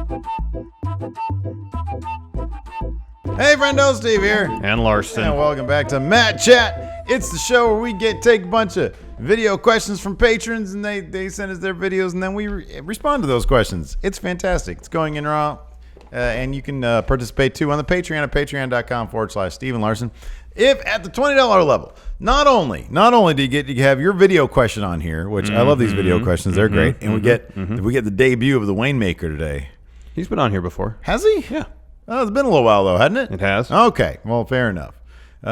Hey, friendo, Steve here. And Larson. And welcome back to Matt Chat. It's the show where we take a bunch of video questions from patrons, and they send us their videos, and then we respond to those questions. It's fantastic. It's going in raw, and you can participate too on the Patreon at patreon.com/Steve and Larson. If at the $20 level, not only do you have your video question on here, which I love these video questions, they're great, and we get the debut of the Waymaker today. He's been on here before. Has he? Yeah. Oh, it's been a little while though, hasn't it? It has. Okay, well, fair enough. We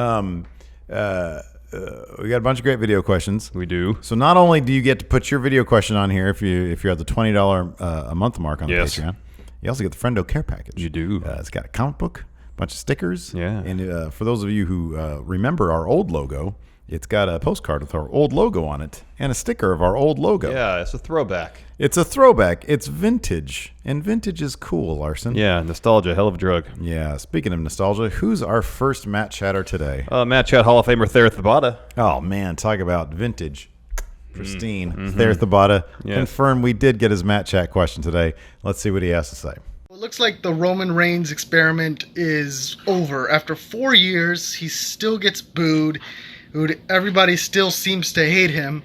got a bunch of great video questions. We do. So not only do you get to put your video question on here if you're at the $20 a month mark on the Patreon, you also get the Friendo Care Package. You do. It's got a comic book, a bunch of stickers. Yeah. And for those of you who remember our old logo, it's got a postcard with our old logo on it and a sticker of our old logo. Yeah, it's a throwback. It's a throwback. It's vintage, and vintage is cool, Larson. Yeah, nostalgia, hell of a drug. Yeah, speaking of nostalgia, who's our first Matt Chatter today? Matt Chat Hall of Famer Thayer Thabata. Oh, man, talk about vintage. Pristine. Thayer Thabata. Yeah. Confirm we did get his Matt Chat question today. Let's see what he has to say. It looks like the Roman Reigns experiment is over. After 4 years, he still gets booed. Everybody still seems to hate him.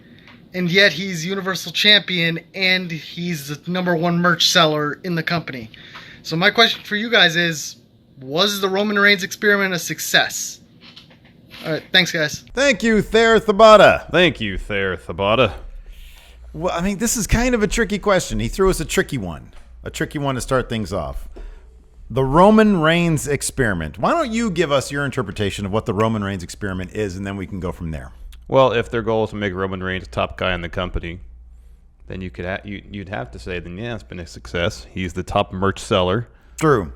And yet he's Universal Champion and he's the #1 merch seller in the company. So my question for you guys is, was the Roman Reigns experiment a success? All right, thanks, guys. Thank you, Thayer Thabata. Thank you, Thayer Thabata. Well, I mean, this is kind of a tricky question. He threw us a tricky one to start things off. The Roman Reigns experiment. Why don't you give us your interpretation of what the Roman Reigns experiment is, and then we can go from there. Well, if their goal is to make Roman Reigns the top guy in the company, then you'd have to say, then yeah, it's been a success. He's the top merch seller. True.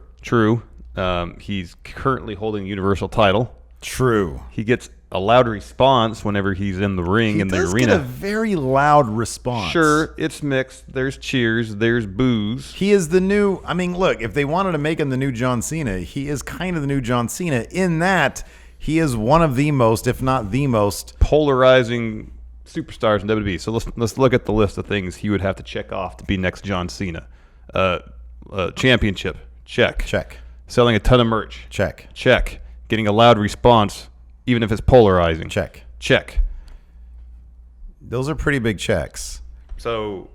He's currently holding the Universal title. True. He gets a loud response whenever he's in the ring in the arena. He does get a very loud response. Sure, it's mixed. There's cheers. There's boos. He is the new... I mean, look, if they wanted to make him the new John Cena, he is kind of the new John Cena in that he is one of the most, if not the most... polarizing superstars in WWE. So let's look at the list of things he would have to check off to be next John Cena. Championship. Check. Check. Selling a ton of merch. Check. Check. Getting a loud response, even if it's polarizing. Check. Check. Those are pretty big checks. So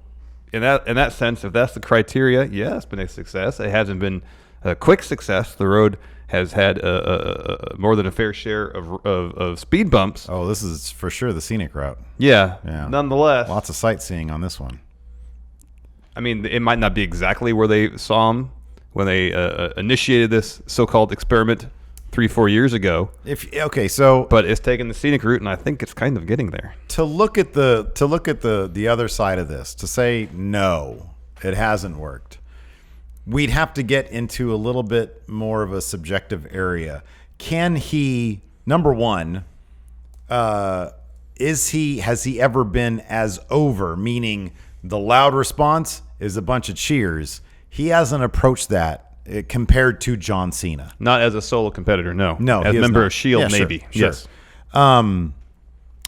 in that sense, if that's the criteria, yeah, it's been a success. It hasn't been a quick success. The road has had more than a fair share of speed bumps. Oh, this is for sure the scenic route. Yeah. Nonetheless. Lots of sightseeing on this one. I mean, it might not be exactly where they saw him when they initiated this so-called experiment 3-4 years ago. But it's taken the scenic route, and I think it's kind of getting there. To look at the other side of this, to say no, it hasn't worked. We'd have to get into a little bit more of a subjective area. Can he, number one, has he ever been as over, meaning the loud response is a bunch of cheers? He hasn't approached that compared to John Cena. Not as a solo competitor, no. No, as a member of S.H.I.E.L.D., maybe. Sure. Yes.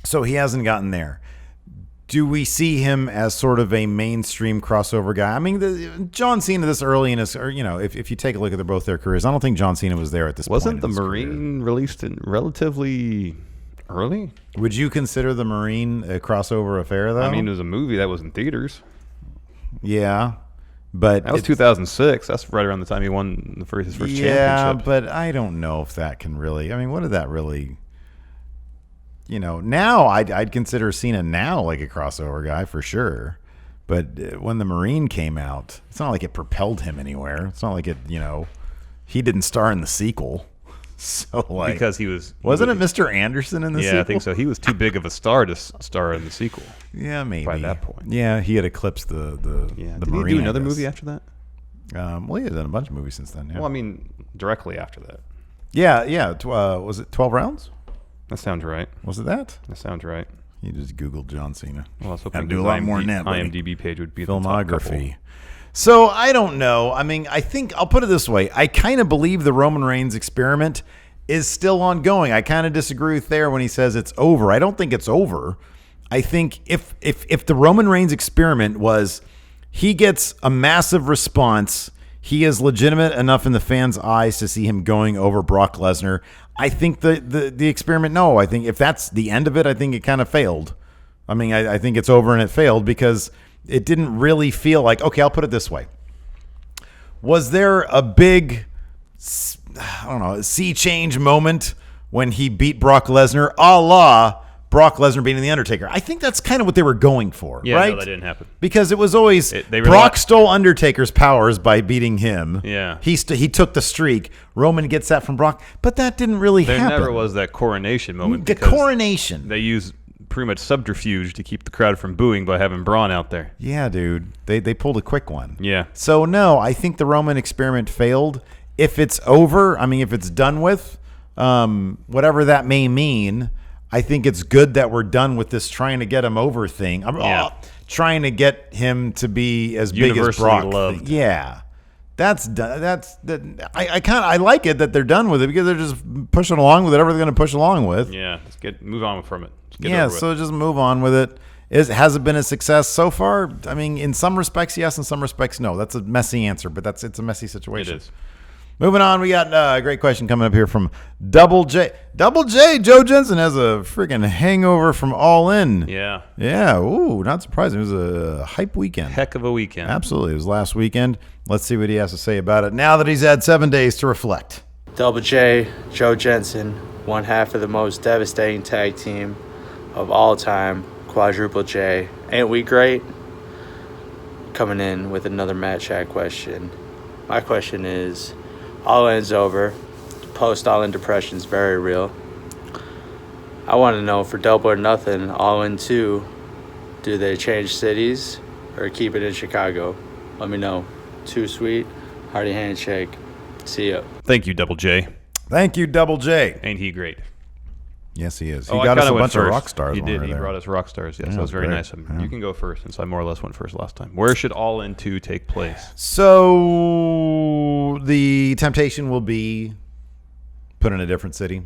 So he hasn't gotten there. Do we see him as sort of a mainstream crossover guy? I mean, John Cena this early in his, or if you take a look at both their careers, I don't think John Cena was there at this point. Wasn't the Marine released in relatively early? Would you consider the Marine a crossover affair, though? I mean, it was a movie that was in theaters. Yeah, but that was 2006. That's right around the time he won his first championship. Yeah, but I don't know if that can really. I mean, what did that really? Now I'd consider Cena now like a crossover guy for sure. But when the Marine came out, it's not like it propelled him anywhere. It's not like it, he didn't star in the sequel. So because he wasn't it Mr. Anderson in the sequel? Yeah, I think so. He was too big of a star to star in the sequel. Yeah, maybe by that point. Yeah, he had eclipsed the Did Marine. Did he do another movie after that? Well, he had done a bunch of movies since then. Yeah. Well, I mean, directly after that. Yeah. Was it 12 Rounds? That sounds right. Was it that? That sounds right. You just Googled John Cena. Well, I was hoping to do a lot more than that. IMDb page would be filmography. So I don't know. I mean, I think I'll put it this way. I kind of believe the Roman Reigns experiment is still ongoing. I kind of disagree with Thayer when he says it's over. I don't think it's over. I think if the Roman Reigns experiment was he gets a massive response, he is legitimate enough in the fans' eyes to see him going over Brock Lesnar. I think the experiment, no. I think if that's the end of it, I think it kind of failed. I mean, I think it's over and it failed because it didn't really feel like, okay, I'll put it this way. Was there a big, I don't know, sea change moment when he beat Brock Lesnar, a la Brock Lesnar beating The Undertaker? I think that's kind of what they were going for, yeah, right? No, that didn't happen. Because it was always Brock stole Undertaker's powers by beating him. Yeah. He took the streak. Roman gets that from Brock, but that didn't really happen. There never was that coronation moment. The coronation. They used pretty much subterfuge to keep the crowd from booing by having Braun out there. Yeah, dude. They pulled a quick one. Yeah. So, no, I think the Roman experiment failed. If it's over, I mean, if it's done with, whatever that may mean, I think it's good that we're done with this trying to get him over thing. Trying to get him to be as big as Brock. Loved. Yeah. That's done. I like it that they're done with it because they're just pushing along with whatever they're going to push along with. Yeah, move on from it. So just move on with it. Has it been a success so far? I mean, in some respects, yes. In some respects, no. That's a messy answer, but it's a messy situation. It is. Moving on, we got a great question coming up here from Double J. Double J, Joe Jensen has a freaking hangover from All In. Yeah. Yeah. Ooh, not surprising. It was a hype weekend. Heck of a weekend. Absolutely. It was last weekend. Let's see what he has to say about it now that he's had 7 days to reflect. Double J, Joe Jensen, one half of the most devastating tag team of all time, Quadruple J. Ain't we great? Coming in with another Matt Chat question. My question is, All In's over. Post-All In depression's very real. I want to know, for Double or Nothing, All In 2, do they change cities or keep it in Chicago? Let me know. Too sweet. Hearty handshake. See ya. Thank you, Double J. Thank you, Double J. Ain't he great? Yes, he is. He got us a bunch of rock stars. He did. He brought us rock stars. Yes, that was very nice of him. Yeah. You can go first since I more or less went first last time. Where should All In 2 take place? So the temptation will be put in a different city.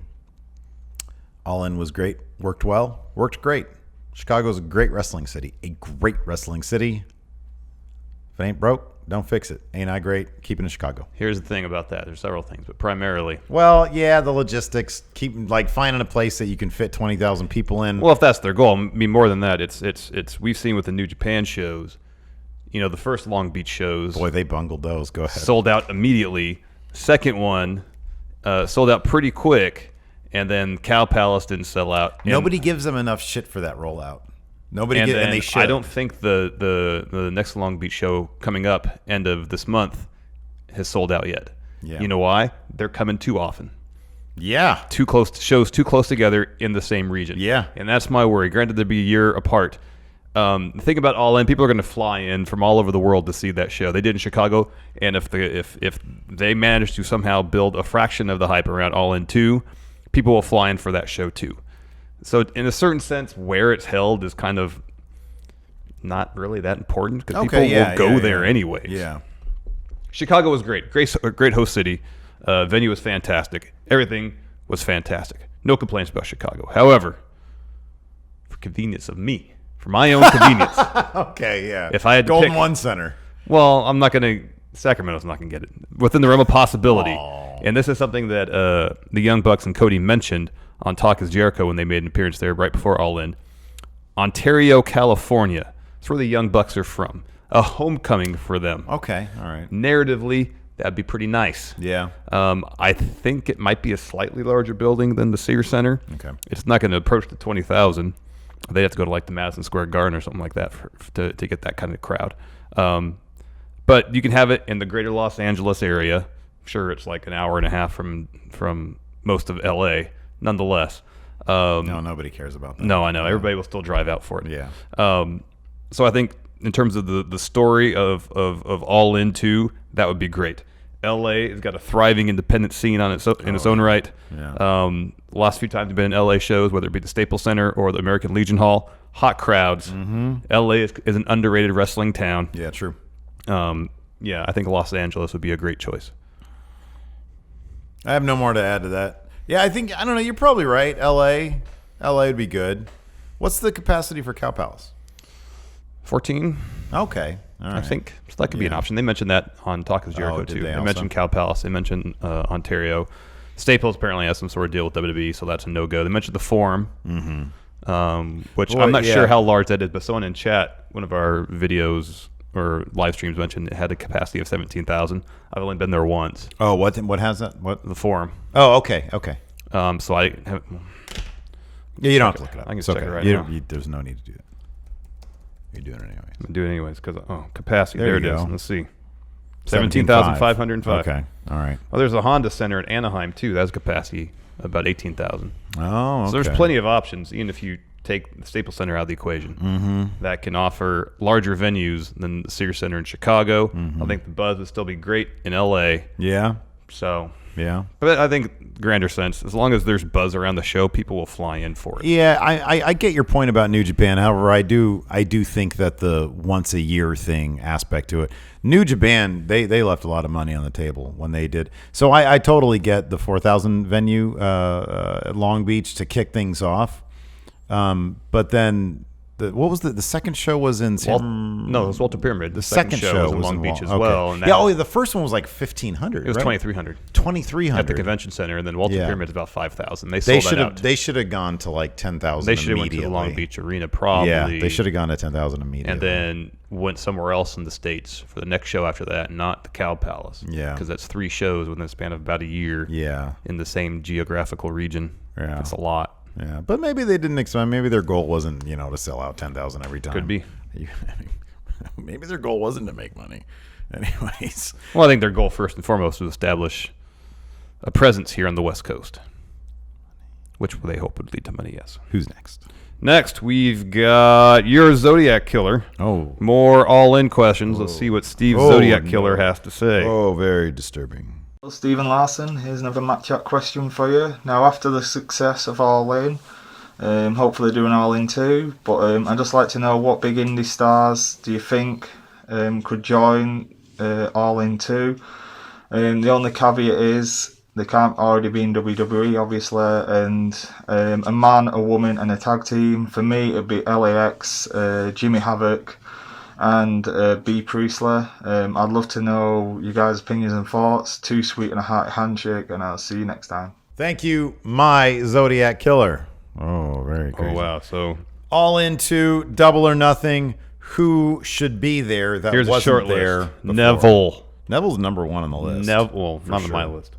All In was great. Worked well. Worked great. Chicago's a great wrestling city. A great wrestling city. If it ain't broke, don't fix it. Ain't I great? Keep it in Chicago. Here's the thing about that. There's several things, but primarily. Well, yeah, the logistics. Keep finding a place that you can fit 20,000 people in. Well, if that's their goal, I mean, more than that, it's we've seen with the New Japan shows. You know, the first Long Beach shows. Boy, they bungled those. Go ahead. Sold out immediately. Second one sold out pretty quick, and then Cow Palace didn't sell out. Nobody gives them enough shit for that rollout. And they should. I don't think the next Long Beach show coming up end of this month has sold out yet. Yeah. You know why? They're coming too often. Yeah. Shows too close together in the same region. Yeah. And that's my worry. Granted, they'd be a year apart. The thing about All In, people are going to fly in from all over the world to see that show. They did in Chicago, and if they manage to somehow build a fraction of the hype around All In 2, people will fly in for that show too. So in a certain sense, where it's held is kind of not really that important because people will go there anyway. Yeah. Chicago was great. Great host city. Venue was fantastic. Everything was fantastic. No complaints about Chicago. However, for convenience of me, for my own convenience. Okay, yeah. If I had to Golden pick, One Center. Well, I'm not going to. Sacramento's not going to get it. Within the realm of possibility. Aww. And this is something that the Young Bucks and Cody mentioned on Talk is Jericho when they made an appearance there right before All In. Ontario, California. That's where the Young Bucks are from. A homecoming for them. Okay, all right. Narratively, that'd be pretty nice. Yeah. I think it might be a slightly larger building than the Sears Center. Okay. It's not going to approach the 20,000. They have to go to like the Madison Square Garden or something like that to get that kind of crowd. But you can have it in the greater Los Angeles area. I'm sure it's like an hour and a half from most of LA. Nonetheless. No, nobody cares about that. No, I know. Everybody will still drive out for it. Yeah. So I think in terms of the story of All In 2, that would be great. LA has got a thriving independent scene in its own right. Yeah. The last few times I've been in LA shows, whether it be the Staples Center or the American Legion Hall, hot crowds. Mm-hmm. LA is an underrated wrestling town. Yeah, true. I think Los Angeles would be a great choice. I have no more to add to that. Yeah, I don't know, you're probably right. LA would be good. What's the capacity for Cow Palace? 14? Okay. All I think so that could be an option. They mentioned that on Talk is Jericho too. They mentioned Cow Palace. They mentioned Ontario. Staples apparently has some sort of deal with WWE, so that's a no-go. They mentioned the Forum, which I'm not sure how large that is, but someone in chat, one of our videos or live streams mentioned it had a capacity of 17,000. I've only been there once. Oh, what has that? What? The Forum. Oh, okay. So I have... Yeah, you don't have to look it up. I can it's check okay. it right now. There's no need to do that. You're doing it anyways. I'm doing it anyways because capacity. There it is. Let's see. 17,505. Okay. All right. Well, there's a Honda Center in Anaheim too. That's capacity about 18,000. Oh, okay. So there's plenty of options, even if you take the Staples Center out of the equation, that can offer larger venues than the Sears Center in Chicago. I think the buzz would still be great in LA. Yeah. So yeah, but I think grander sense, as long as there's buzz around the show, people will fly in for it. Yeah, I get your point about New Japan. However, I do think that the once a year thing aspect to it, New Japan, they left a lot of money on the table when they did. So I totally get the 4,000 venue at Long Beach to kick things off. But then what was the second show was in no, it was Walter Pyramid. The second show was in Long Beach as okay. well. And the first one was like 1,500. It was 2,300. 2,300 at the convention center, and then Walter Pyramid is about 5,000. They sold that out. They should have gone to like 10,000. They should have went to the Long Beach Arena probably. Yeah, they should have gone to 10,000 immediately. And then went somewhere else in the States for the next show after that, not the Cow Palace. Yeah, because that's 3 shows within the span of about a year. Yeah, in the same geographical region. Yeah, that's a lot. Yeah, but maybe they didn't expect. Maybe their goal wasn't, to sell out 10,000 every time. Could be. Maybe their goal wasn't to make money. Anyways. Well, I think their goal first and foremost was to establish a presence here on the West Coast, which they hope would lead to money. Yes. Who's next? Next, we've got your Zodiac Killer. Oh, more all-in questions. Let's see what Steve Zodiac Killer has to say. Oh, very disturbing. Well, Stephen Larson, here's another Matt Chat question for you. Now, after the success of All In, hopefully doing All In too, but I'd just like to know what big indie stars do you think could join All In too? The only caveat is they can't already be in WWE, obviously, and a man, a woman, and a tag team. For me, it'd be LAX, Jimmy Havoc, and B. Priestley. I'd love to know you guys' opinions and thoughts. Too sweet and a hearty handshake, and I'll see you next time. Thank you, my Zodiac Killer. Oh, very crazy. Oh, wow. So All into Double or Nothing. Who should be there that here's wasn't a short there list. before? Neville. Neville's number 1 on the list. Neville, not on my list.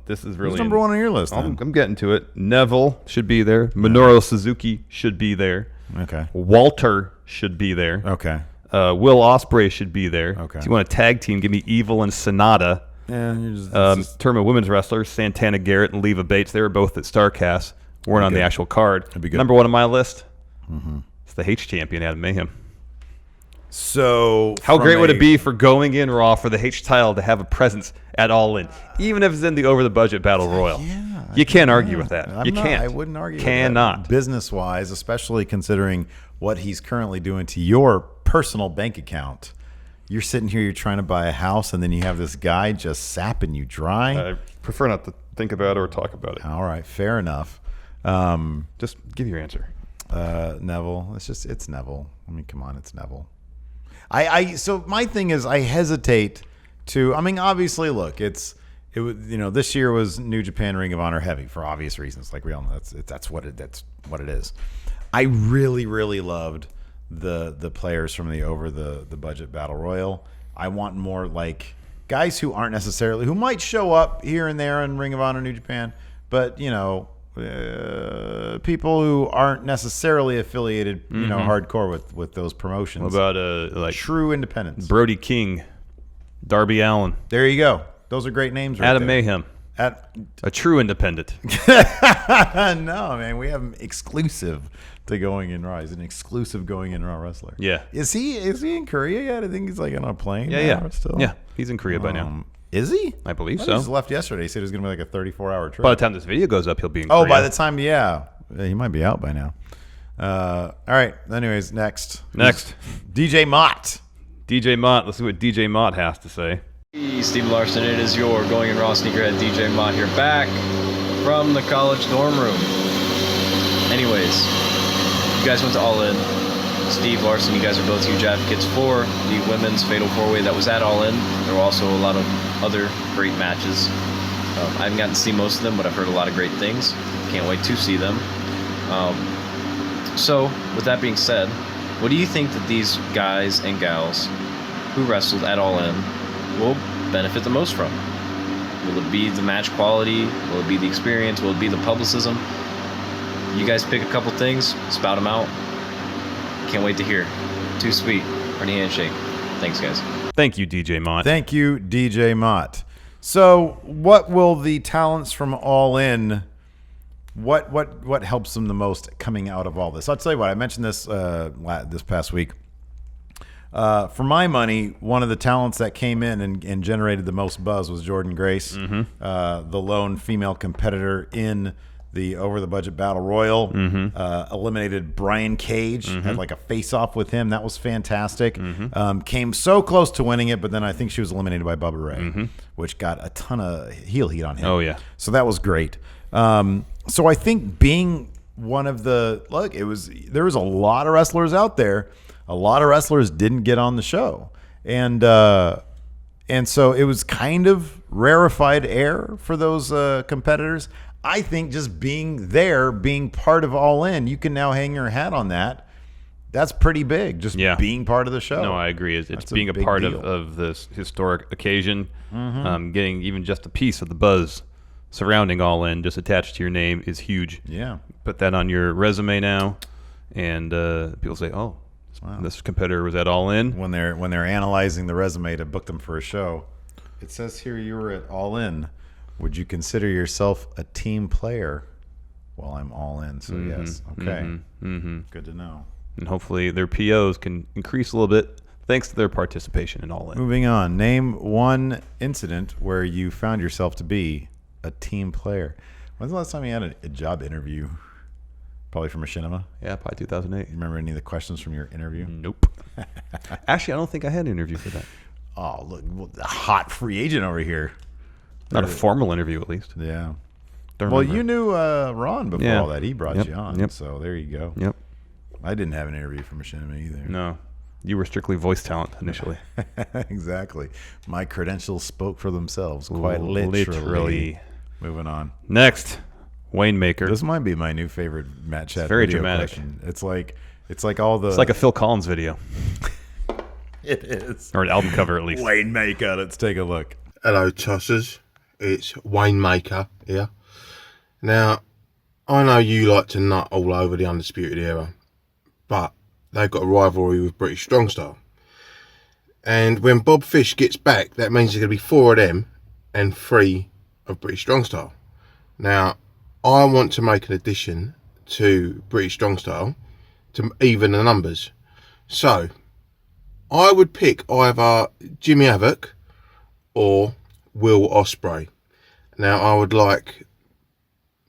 This is really Who's number 1 on your list. I'm getting to it. Neville should be there. Minoru Suzuki should be there. Okay. Walter should be there. Okay. Will Ospreay should be there. Okay. If you want a tag team, give me Evil and Sonata. Yeah. Tournament women's wrestlers, Santana Garrett and Leva Bates. They were both at StarCast. Weren't on the actual card. That'd be good. Number 1 on my list. It's the H champion, Adam Mayhem. So how great would it be for Going In Raw for the H title to have a presence at All In, even if it's in the over the budget battle royal? Yeah, you can't argue with that. I wouldn't argue. Cannot. With that. Business wise, especially considering what he's currently doing to your personal bank account. You're sitting here, you're trying to buy a house, and then you have this guy just sapping you dry. I prefer not to think about it or talk about it. All right, fair enough. Just give your answer. Neville. It's Neville. I mean, come on, it's Neville. So my thing is, I hesitate to. I mean, obviously, look, this year was New Japan Ring of Honor heavy for obvious reasons. Like we all know, that's what it is. I really, really loved the players from the over the budget battle royal. I want more like guys who might show up here and there in Ring of Honor New Japan, but people who aren't necessarily affiliated, hardcore with those promotions. What about like true independence? Brody King, Darby Allin. There you go. Those are great names. Right Adam there. Mayhem. A true independent. No, man, we have him exclusive to Going In Raw. He's an exclusive Going In Raw wrestler. Yeah. Is he in Korea yet? I think he's like on a plane. Yeah. Still. Yeah, he's in Korea by now. Is he? I believe He so. just left yesterday. He said it was going to be like a 34-hour trip. By the time this video goes up, he'll be in Korea. Oh, by the time, yeah. He might be out by now. All right. Anyways, next. DJ Mott. DJ Mott. Let's see what DJ Mott has to say. Hey, Steve Larson, it is your Going In Raw sneakerhead DJ Mott here, back from the college dorm room. Anyways, you guys went to All In. Steve, Larson, you guys are both huge advocates for the women's Fatal 4-Way that was at All In. There were also a lot of other great matches. I haven't gotten to see most of them, but I've heard a lot of great things. Can't wait to see them. So, with that being said, what do you think that these guys and gals who wrestled at All In will benefit the most from? Will it be the match quality? Will it be the experience? Will it be the publicism? You guys pick a couple things, spout them out. Can't wait to hear. Too sweet. Ready handshake. Thanks, guys. Thank you, DJ Mott. Thank you, DJ Mott. So, what will the talents from All In? What helps them the most coming out of all this? I'll tell you what. I mentioned this this past week. For my money, one of the talents that came in and generated the most buzz was Jordan Grace, the lone female competitor in the Over the Budget Battle Royal. Eliminated Brian Cage, had like a face-off with him. That was fantastic. Came so close to winning it, but then I think she was eliminated by Bubba Ray, which got a ton of heel heat on him. Oh, yeah. So that was great. So I think being one of the there was a lot of wrestlers out there. A lot of wrestlers didn't get on the show, and so it was kind of rarefied air for those competitors. I think just being there, being part of All In, you can now hang your hat on that. That's pretty big, just being part of the show. No, I agree. It's being a part of this historic occasion, getting even just a piece of the buzz surrounding All In, just attached to your name, is huge. Yeah. Put that on your resume now, and people say, oh, wow, this competitor was at All In. When they're analyzing the resume to book them for a show, it says here you were at All In. Would you consider yourself a team player? Well, I'm All In, so yes. Okay. Good to know. And hopefully their POs can increase a little bit thanks to their participation in All In. Moving on. Name one incident where you found yourself to be a team player. When's the last time you had a job interview? Probably from Machinima? Yeah, probably 2008. You remember any of the questions from your interview? Nope. Actually, I don't think I had an interview for that. Oh, look, a hot free agent over here. Not a formal interview, at least. Yeah. Don't well, remember. You knew Ron before all that. He brought you on, so there you go. Yep. I didn't have an interview for Machinima either. No. You were strictly voice talent initially. Exactly. My credentials spoke for themselves, quite literally. Moving on. Next, Wayne Maker. This might be my new favorite Matt Chat. Very dramatic. Question. It's like all the. It's like a Phil Collins video. It is. Or an album cover, at least. Wayne Maker. Let's take a look. Hello, Tossers. It's Wayne Maker here. Now, I know you like to nut all over the Undisputed Era, but they've got a rivalry with British Strong Style. And when Bob Fish gets back, that means there's going to be 4 of them and 3 of British Strong Style. Now, I want to make an addition to British Strong Style to even the numbers. So, I would pick either Jimmy Havoc or Will Ospreay. Now, I would like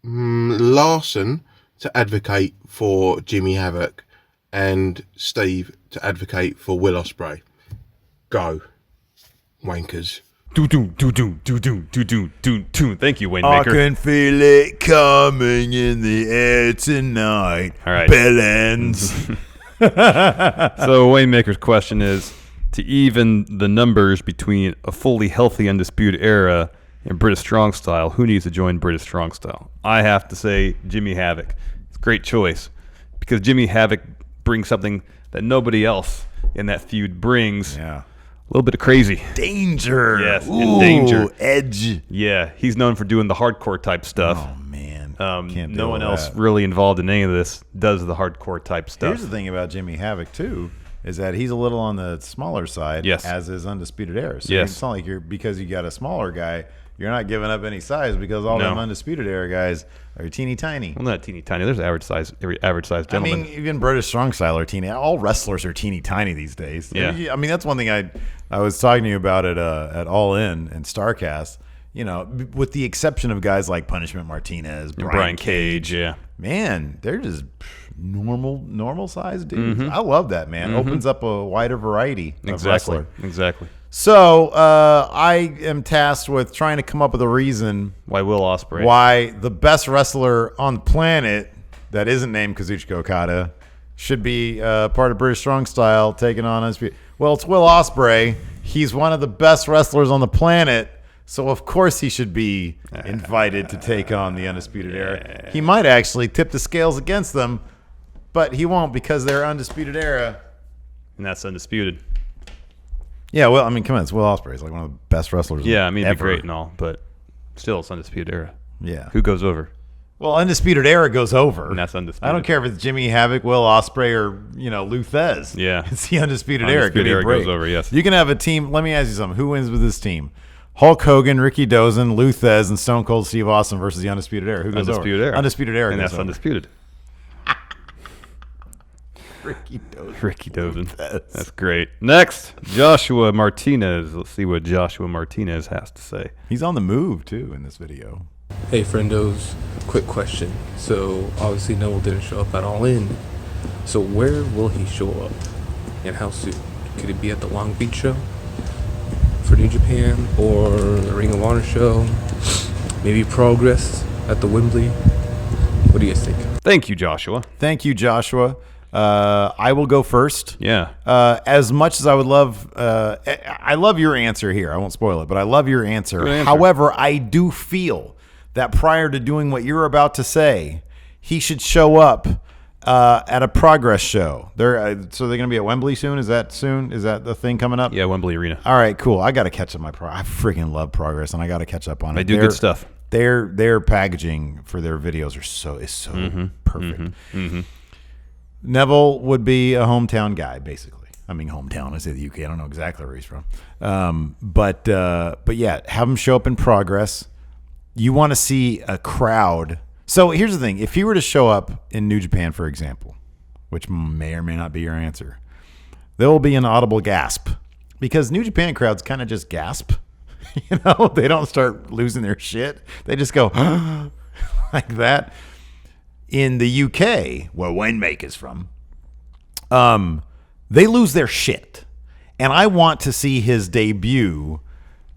Larson to advocate for Jimmy Havoc and Steve to advocate for Will Ospreay. Go, wankers. Thank you, Wayne Maker. I can feel it coming in the air tonight. All right. Bell ends. So Wayne Maker's question is, to even the numbers between a fully healthy Undisputed Era and British Strong Style, who needs to join British Strong Style? I have to say Jimmy Havoc. It's a great choice because Jimmy Havoc brings something that nobody else in that feud brings. Yeah. A little bit of crazy. Danger. Yes, Ooh, danger. Edge. Yeah, he's known for doing the hardcore type stuff. Oh, man. No one else really involved in any of this does the hardcore type stuff. Here's the thing about Jimmy Havoc, too, is that he's a little on the smaller side, as is Undisputed Era. So it's not like because you got a smaller guy, you're not giving up any size because all them Undisputed Era guys are teeny tiny. Well, not teeny tiny. There's average size gentlemen. I mean, even British Strong Style are teeny. All wrestlers are teeny tiny these days. Yeah. I mean, that's one thing I was talking to you about at All In and StarCast. You know, with the exception of guys like Punishment Martinez, Brian Cage, yeah. Man, they're just normal sized dudes. I love that, man. Opens up a wider variety of wrestler. Exactly. So I am tasked with trying to come up with a reason why Will Ospreay, why the best wrestler on the planet that isn't named Kazuchika Okada should be part of British Strong Style, taking on Undisputed. Well, it's Will Ospreay. He's one of the best wrestlers on the planet, so of course he should be invited to take on the Undisputed Era. He might actually tip the scales against them, but he won't because they're Undisputed Era. And that's undisputed. Yeah, well, I mean, come on, it's Will Ospreay. He's like one of the best wrestlers. Yeah, I mean, it'd be ever. great and all, but still, it's Undisputed Era. Yeah. Who goes over? Well, Undisputed Era goes over. And that's Undisputed. I don't care if it's Jimmy Havoc, Will Ospreay, or Luthez. Yeah. It's the Undisputed Era. Undisputed Era goes over, yes. You can have a team. Let me ask you something. Who wins with this team? Hulk Hogan, Ricky Dozen, Luthez, and Stone Cold Steve Austin versus the Undisputed Era. Who goes Undisputed over? Era. Undisputed Era. And goes that's over. undisputed. Ricky Dozen. That's great. Next, Joshua Martinez. Let's see what Joshua Martinez has to say. He's on the move, too, in this video. Hey, friendos. Quick question. So, obviously, Neville didn't show up at All In. So, where will he show up? And how soon? Could it be at the Long Beach show for New Japan? Or the Ring of Honor show? Maybe Progress at the Wembley? What do you guys think? Thank you, Joshua. Thank you, Joshua. I will go first. Yeah. As much as I would love, I love your answer here. I won't spoil it, but I love your answer. Good answer. However, I do feel that prior to doing what you're about to say, he should show up at a Progress show. So they're going to be at Wembley soon? Is that soon? Is that the thing coming up? Yeah, Wembley Arena. All right, cool. I got to catch up I freaking love Progress, and I got to catch up on it. They do good stuff. Their packaging for their videos is so perfect. Neville would be a hometown guy, basically. I mean, hometown. I say the UK. I don't know exactly where he's from. But yeah, have him show up in Progress. You want to see a crowd. So here's the thing. If he were to show up in New Japan, for example, which may or may not be your answer, there will be an audible gasp because New Japan crowds kind of just gasp. They don't start losing their shit. They just go like that. In the UK, where Wayne is from, they lose their shit. And I want to see his debut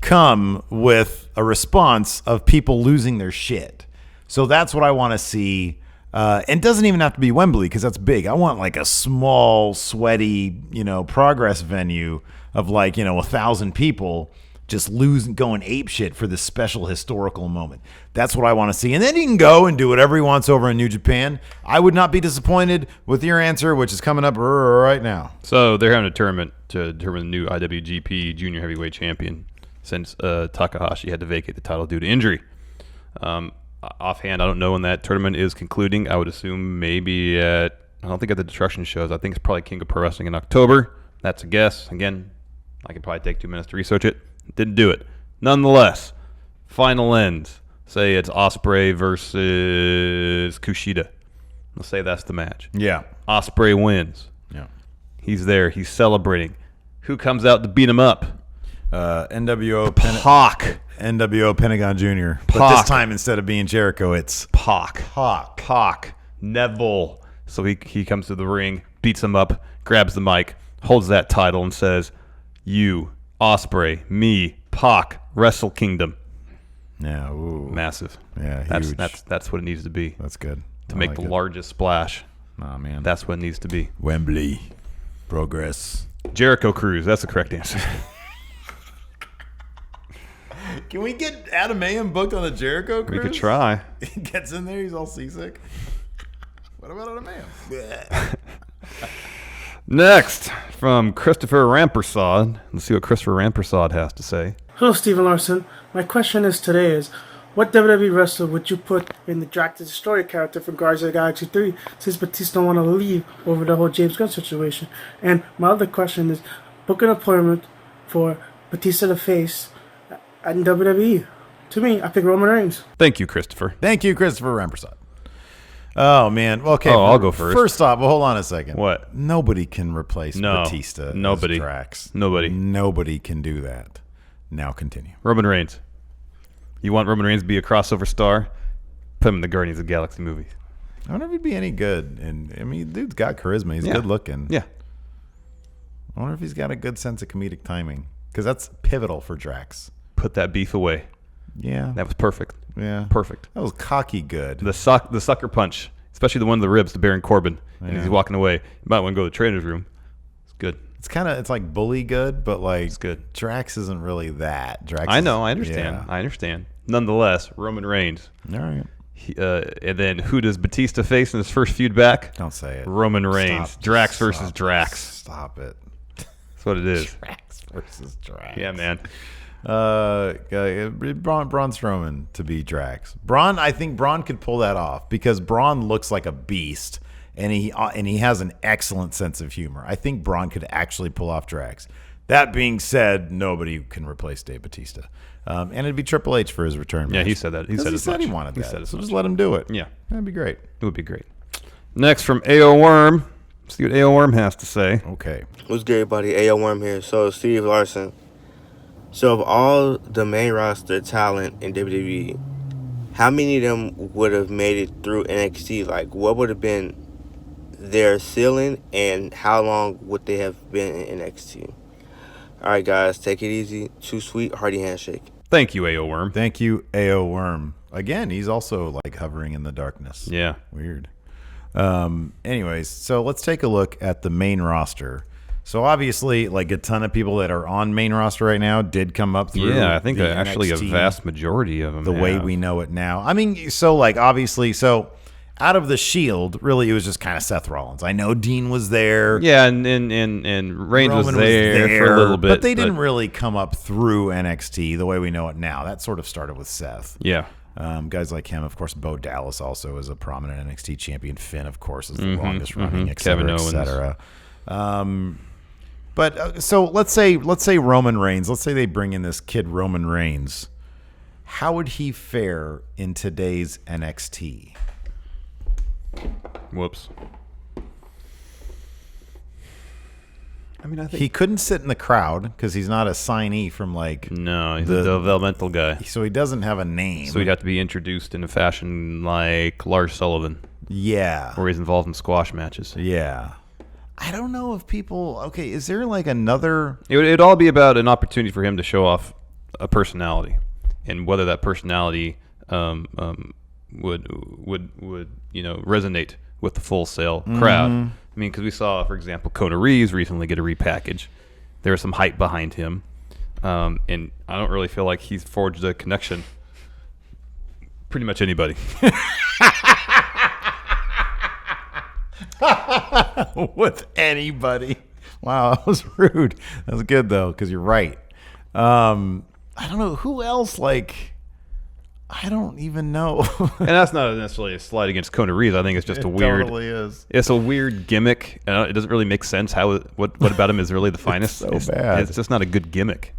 come with a response of people losing their shit. So that's what I want to see. And it doesn't even have to be Wembley because that's big. I want like a small, sweaty, Progress venue of 1,000 people just going ape shit for this special historical moment. That's what I want to see. And then he can go and do whatever he wants over in New Japan. I would not be disappointed with your answer, which is coming up right now. So they're having a tournament to determine the new IWGP Junior Heavyweight Champion since Takahashi had to vacate the title due to injury. Offhand, I don't know when that tournament is concluding. I would assume maybe I don't think at the Destruction shows. I think it's probably King of Pro Wrestling in October. That's a guess. Again, I could probably take 2 minutes to research it. Didn't do it. Nonetheless, final ends. Say it's Ospreay versus Kushida. Let's say that's the match. Yeah. Ospreay wins. Yeah. He's there. He's celebrating. Who comes out to beat him up? NWO Pac. NWO Pentagon Jr. But Pac. this time, instead of being Jericho, it's Pac. Neville. So he comes to the ring, beats him up, grabs the mic, holds that title, and says, "You, Ospreay, me, Pac, Wrestle Kingdom." Yeah, ooh. Massive. Yeah, huge. That's what it needs to be. That's good. To make the largest splash. Oh, man. That's what it needs to be. Wembley. Progress. Jericho Cruise. That's the correct answer. Can we get Adam Mayhem booked on a Jericho cruise? We could try. He gets in there, he's all seasick. What about Adam Mayhem? Next, from Christopher Rampersad. Let's see what Christopher Rampersad has to say. Hello, Stephen Larson. My question is what WWE wrestler would you put in the Drax the Destroyer character for Guardians of the Galaxy 3 since Batista don't want to leave over the whole James Gunn situation? And my other question is, book an appointment for Batista to face at WWE. To me, I pick Roman Reigns. Thank you, Christopher. Thank you, Christopher Rampersad. Oh, man. Okay. I'll go first. First off, well, hold on a second. What? Nobody can replace Batista as Drax. Nobody can do that. Now continue. Roman Reigns. You want Roman Reigns to be a crossover star? Put him in the Guardians of the Galaxy movies. I wonder if he'd be any good. And I mean, dude's got charisma. He's good looking. Yeah. I wonder if he's got a good sense of comedic timing. Because that's pivotal for Drax. Put that beef away. Yeah. That was perfect. Yeah. Perfect. That was cocky good. The sucker punch especially the one of the ribs to Baron Corbin, and he's walking away. You might want to go to the trainer's room. It's good. It's like bully good, but like it's good. Drax isn't really that. I understand. Nonetheless, Roman Reigns. All right. And then who does Batista face in his first feud back? Don't say it. Roman Reigns. Stop. Drax versus Drax. Stop it. That's what it is. Drax versus Drax. Yeah, man. Braun Strowman to be Drax. I think Braun could pull that off because Braun looks like a beast, and he has an excellent sense of humor. I think Braun could actually pull off Drax. That being said, nobody can replace Dave Batista. And it'd be Triple H for his return match. Yeah, he said that. He said he wanted that. So just let him do it. Yeah. That'd be great. It would be great. Next from AO Worm. See what AO Worm has to say. Okay. What's good, everybody? AO Worm here. So, Steve Larson. So, of all the main roster talent in WWE, how many of them would have made it through NXT? Like, what would have been their ceiling, and how long would they have been in NXT? All right, guys, take it easy. Too sweet, hearty handshake. Thank you, AO Worm. Thank you, AO Worm. Again, he's also like hovering in the darkness. Yeah. Weird. Anyways, so let's take a look at the main roster. So obviously, like a ton of people that are on main roster right now did come up through. Yeah, I think actually NXT, a vast majority of them. The way we know it now. I mean, so like obviously, out of the Shield, really, it was just kind of Seth Rollins. I know Dean was there. Yeah, and Reigns was there for a little bit. But they didn't really come up through NXT the way we know it now. That sort of started with Seth. Yeah. Guys like him, of course. Bo Dallas also is a prominent NXT champion. Finn, of course, is the longest running, et cetera, Kevin et Owens. cetera. So let's say Roman Reigns. Let's say they bring in this kid Roman Reigns. How would he fare in today's NXT? Whoops. I mean, I think he couldn't sit in the crowd because he's not a signee from like. No, he's a developmental guy. So he doesn't have a name. So he'd have to be introduced in a fashion like Lars Sullivan. Yeah. Or he's involved in squash matches. Yeah. I don't know if people. Okay, is there like another? It'd all be about an opportunity for him to show off a personality, and whether that personality would resonate with the Full Sail crowd. I mean, because we saw, for example, Kona Reeves recently get a repackage. There was some hype behind him, and I don't really feel like he's forged a connection. Pretty much anybody. With anybody. Wow, that was rude. That was good though, because you're right. I don't know who else. Like, I don't even know. And that's not necessarily a slight against Kona Reeves. I think it's just a weird. It totally is. It's a weird gimmick. It doesn't really make sense. What about him is really the finest. It's so bad. It's just not a good gimmick.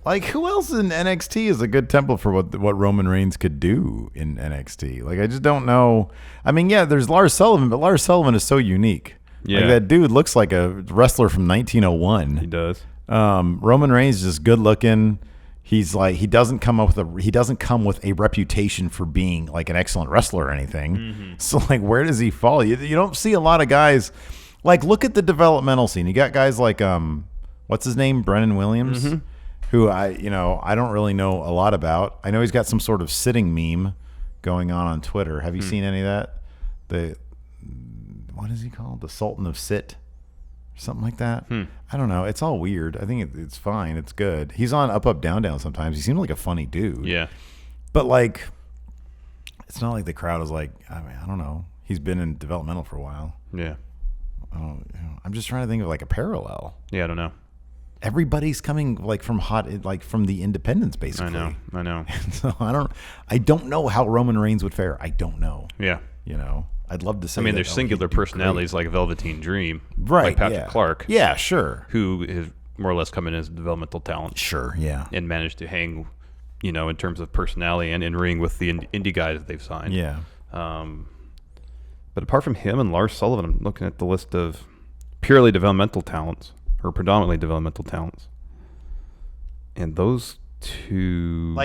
Like, who else in NXT is a good template for what Roman Reigns could do in NXT? Like, I just don't know. I mean, yeah, there's Lars Sullivan, but Lars Sullivan is so unique. Yeah. Like, that dude looks like a wrestler from 1901. He does. Roman Reigns is just good looking. He's like, he doesn't come with a reputation for being like an excellent wrestler or anything. So like, where does he fall? You don't see a lot of guys. Like, look at the developmental scene. You got guys like what's his name, Brennan Williams, who I don't really know a lot about. I know he's got some sort of sitting meme going on Twitter. Have you seen any of that? What is he called? The Sultan of Sit. Something like that. I don't know. It's all weird. I think it's fine. It's good. He's on Up Up Down Down sometimes. He seems like a funny dude. Yeah. But like, it's not like the crowd is like. I mean, I don't know. He's been in developmental for a while. Yeah. I'm just trying to think of like a parallel. Yeah, I don't know. Everybody's coming like from from the independents basically. I know. So I don't know how Roman Reigns would fare. I don't know. Yeah. I'd love to say. I mean, there's singular personalities like Velveteen Dream, right? Like Patrick Clark. Yeah, sure. Who is more or less come in as developmental talent. Sure, yeah. And managed to hang, in terms of personality and in ring with the indie guys that they've signed. Yeah. But apart from him and Lars Sullivan, I'm looking at the list of purely developmental talents or predominantly developmental talents, and those two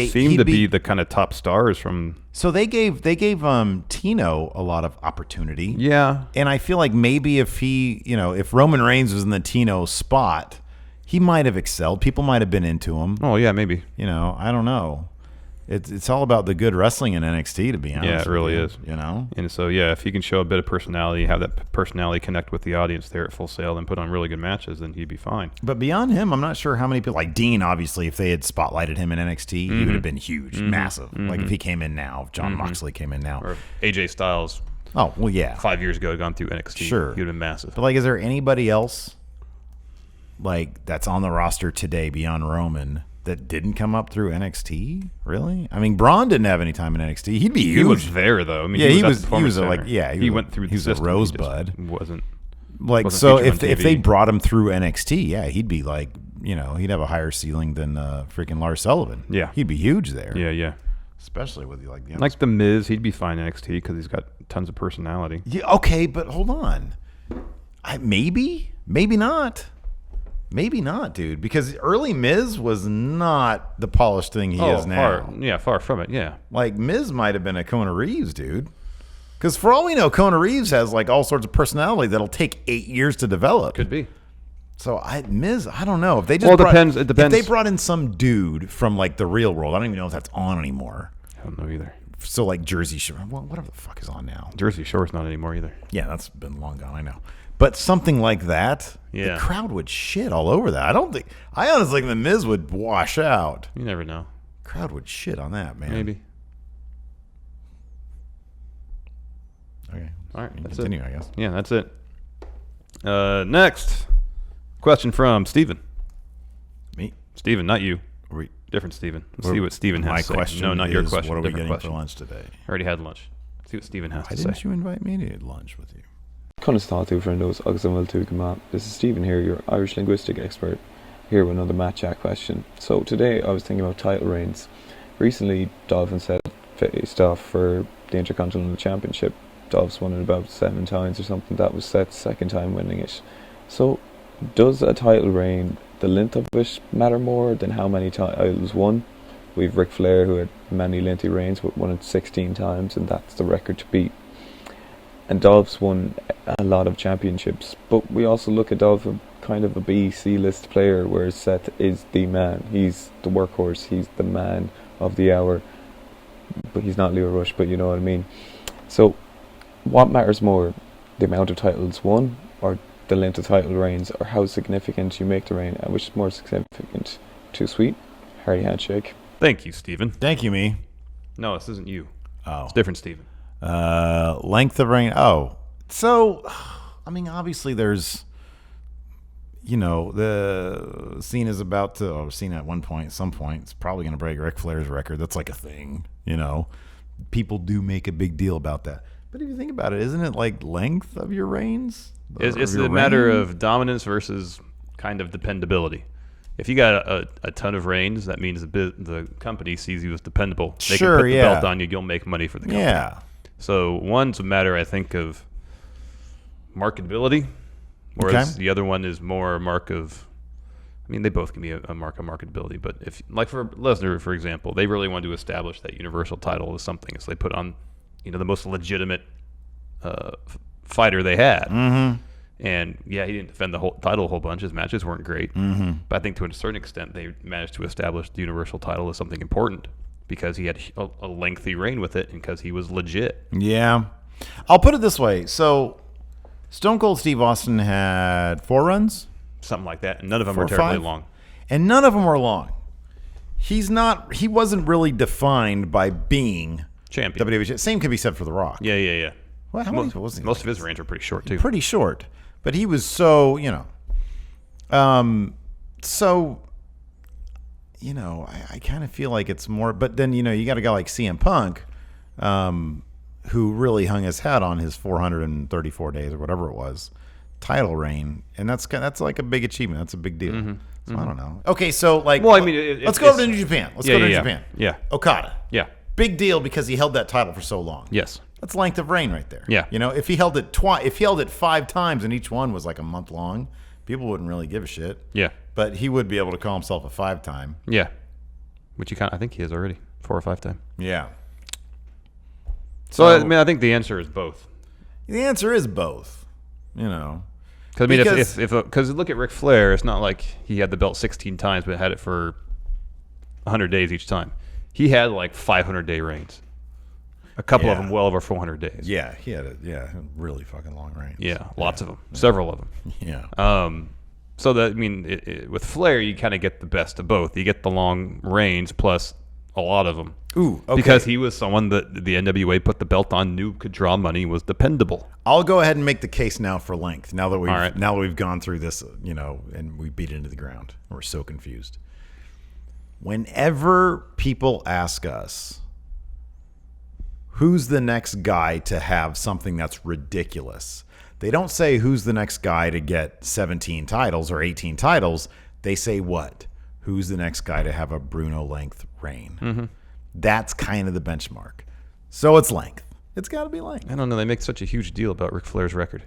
seem to be the kind of top stars from. So they gave Tino a lot of opportunity. Yeah. And I feel like maybe if Roman Reigns was in the Tino spot, he might have excelled. People might have been into him. Oh yeah, maybe. I don't know. It's all about the good wrestling in NXT, to be honest. Yeah, it really is. You know? And so, yeah, if he can show a bit of personality, have that personality connect with the audience there at Full Sail and put on really good matches, then he'd be fine. But beyond him, I'm not sure how many people, like Dean, obviously, if they had spotlighted him in NXT, he would have been huge, massive. Like if he came in now, if John Moxley came in now. Or AJ Styles. Oh, well, yeah. 5 years ago had gone through NXT. Sure. He would have been massive. But, like, is there anybody else, like, that's on the roster today beyond Roman that didn't come up through NXT? Really? I mean, Braun didn't have any time in NXT. He'd be huge. He was there, though. I mean, yeah, he was he went through. He was a rosebud. Wasn't so featured on if TV. they brought him through NXT, yeah, he'd be like, you know, he'd have a higher ceiling than freaking Lars Sullivan. Yeah, he'd be huge there. Yeah. Especially with like the Miz, he'd be fine in NXT because he's got tons of personality. Yeah, okay, but hold on. Maybe not. Maybe not, dude. Because early Miz was not the polished thing he is now. Far from it. Yeah, like Miz might have been a Kona Reeves, dude. Because for all we know, Kona Reeves has like all sorts of personality that'll take 8 years to develop. Could be. So Miz, I don't know if they just. It depends. If they brought in some dude from like the real world, I don't even know if that's on anymore. I don't know either. So like Jersey Shore, whatever the fuck is on now. Jersey Shore's not anymore either. Yeah, that's been long gone. I know. But something like that, the crowd would shit all over that. I honestly think the Miz would wash out. You never know. Crowd would shit on that, man. Maybe. Okay. All right. That's continue, it. I guess. Yeah, that's it. Next question from Steven. Me? Steven, not you. Different Steven. Let's see what Steven has to say. My question No, not your is, question. what are we Different getting question. for lunch today? I already had lunch. Let's see what Steven has to say. Why didn't you invite me to lunch with you? Constantú friendos, agus an bhfuil tú go maith. This is Stephen here, your Irish linguistic expert, here with another Matt Chat question. So today I was thinking about title reigns. Recently, Dolphin said faced off for the Intercontinental Championship. Dolphins won it about 7 times or something. That was Seth's second time winning it. So, does a title reign, the length of it, matter more than how many titles won? We've Ric Flair, who had many lengthy reigns, but won it 16 times, and that's the record to beat. And Dolph's won a lot of championships, but we also look at Dolph as kind of a B, C-list player, whereas Seth is the man. He's the workhorse, he's the man of the hour, but he's not Leo Rush, but you know what I mean. So, what matters more, the amount of titles won, or the length of title reigns, or how significant you make the reign, and which is more significant? Too sweet? Hearty handshake. Thank you, Stephen. Thank you, me. No, this isn't you. Oh. It's different, Stephen. Length of reign. Oh, so, I mean, obviously there's, you know, the scene is about to, Cena at one point, at some point, it's probably going to break Ric Flair's record. That's like a thing, you know. People do make a big deal about that. But if you think about it, isn't it like length of your reigns? It's a matter of dominance versus kind of dependability. If you got a ton of reigns, that means the company sees you as dependable. They can put the belt on you, you'll make money for the company. Yeah. So one's a matter, I think, of marketability, whereas the other one is more a mark of, I mean, they both can be a mark of marketability. But if, like for Lesnar, for example, they really wanted to establish that Universal title as something. So they put on, you know, the most legitimate fighter they had. Mm-hmm. And yeah, he didn't defend the whole title a whole bunch. His matches weren't great. Mm-hmm. But I think to a certain extent, they managed to establish the Universal title as something important because he had a lengthy reign with it and because he was legit. Yeah. I'll put it this way. So Stone Cold Steve Austin had 4 runs? Something like that. And none of them were terribly long. And none of them were long. He wasn't really defined by being champion. WWE. Same could be said for The Rock. Yeah. Well, how many was he? Most of his reigns were pretty short, too. Pretty short. But he was so, you know. I kind of feel like it's more. But then, you know, you got a guy like CM Punk, who really hung his hat on his 434 days or whatever it was, title reign. And that's like a big achievement. That's a big deal. Mm-hmm. So I don't know. Okay, so like. Well, I mean, let's go over to New Japan. Let's go to New Japan. Yeah. Okada. Yeah. Big deal because he held that title for so long. Yes. That's length of reign right there. Yeah. You know, if he held it 5 times and each one was like a month long, people wouldn't really give a shit. Yeah. But he would be able to call himself a 5-time. Yeah. Which I think he is already. 4 or 5 time. Yeah. So I mean, I think the answer is both. The answer is both. You know. I mean, because look at Ric Flair, it's not like he had the belt 16 times but had it for 100 days each time. He had like 500-day reigns. A couple of them well over 400 days. Yeah, he had a really fucking long reigns. Yeah, lots of them. Several of them. Yeah. So that, I mean, with Flair, you kind of get the best of both. You get the long reigns plus a lot of them. Ooh, okay. Because he was someone that the NWA put the belt on, knew could draw money, was dependable. I'll go ahead and make the case now for length. Now that we've gone through this, and we beat it into the ground. We're so confused. Whenever people ask us, who's the next guy to have something that's ridiculous? They don't say who's the next guy to get 17 titles or 18 titles. They say what? Who's the next guy to have a Bruno length reign? Mm-hmm. That's kind of the benchmark. So it's length. It's got to be length. I don't know. They make such a huge deal about Ric Flair's record.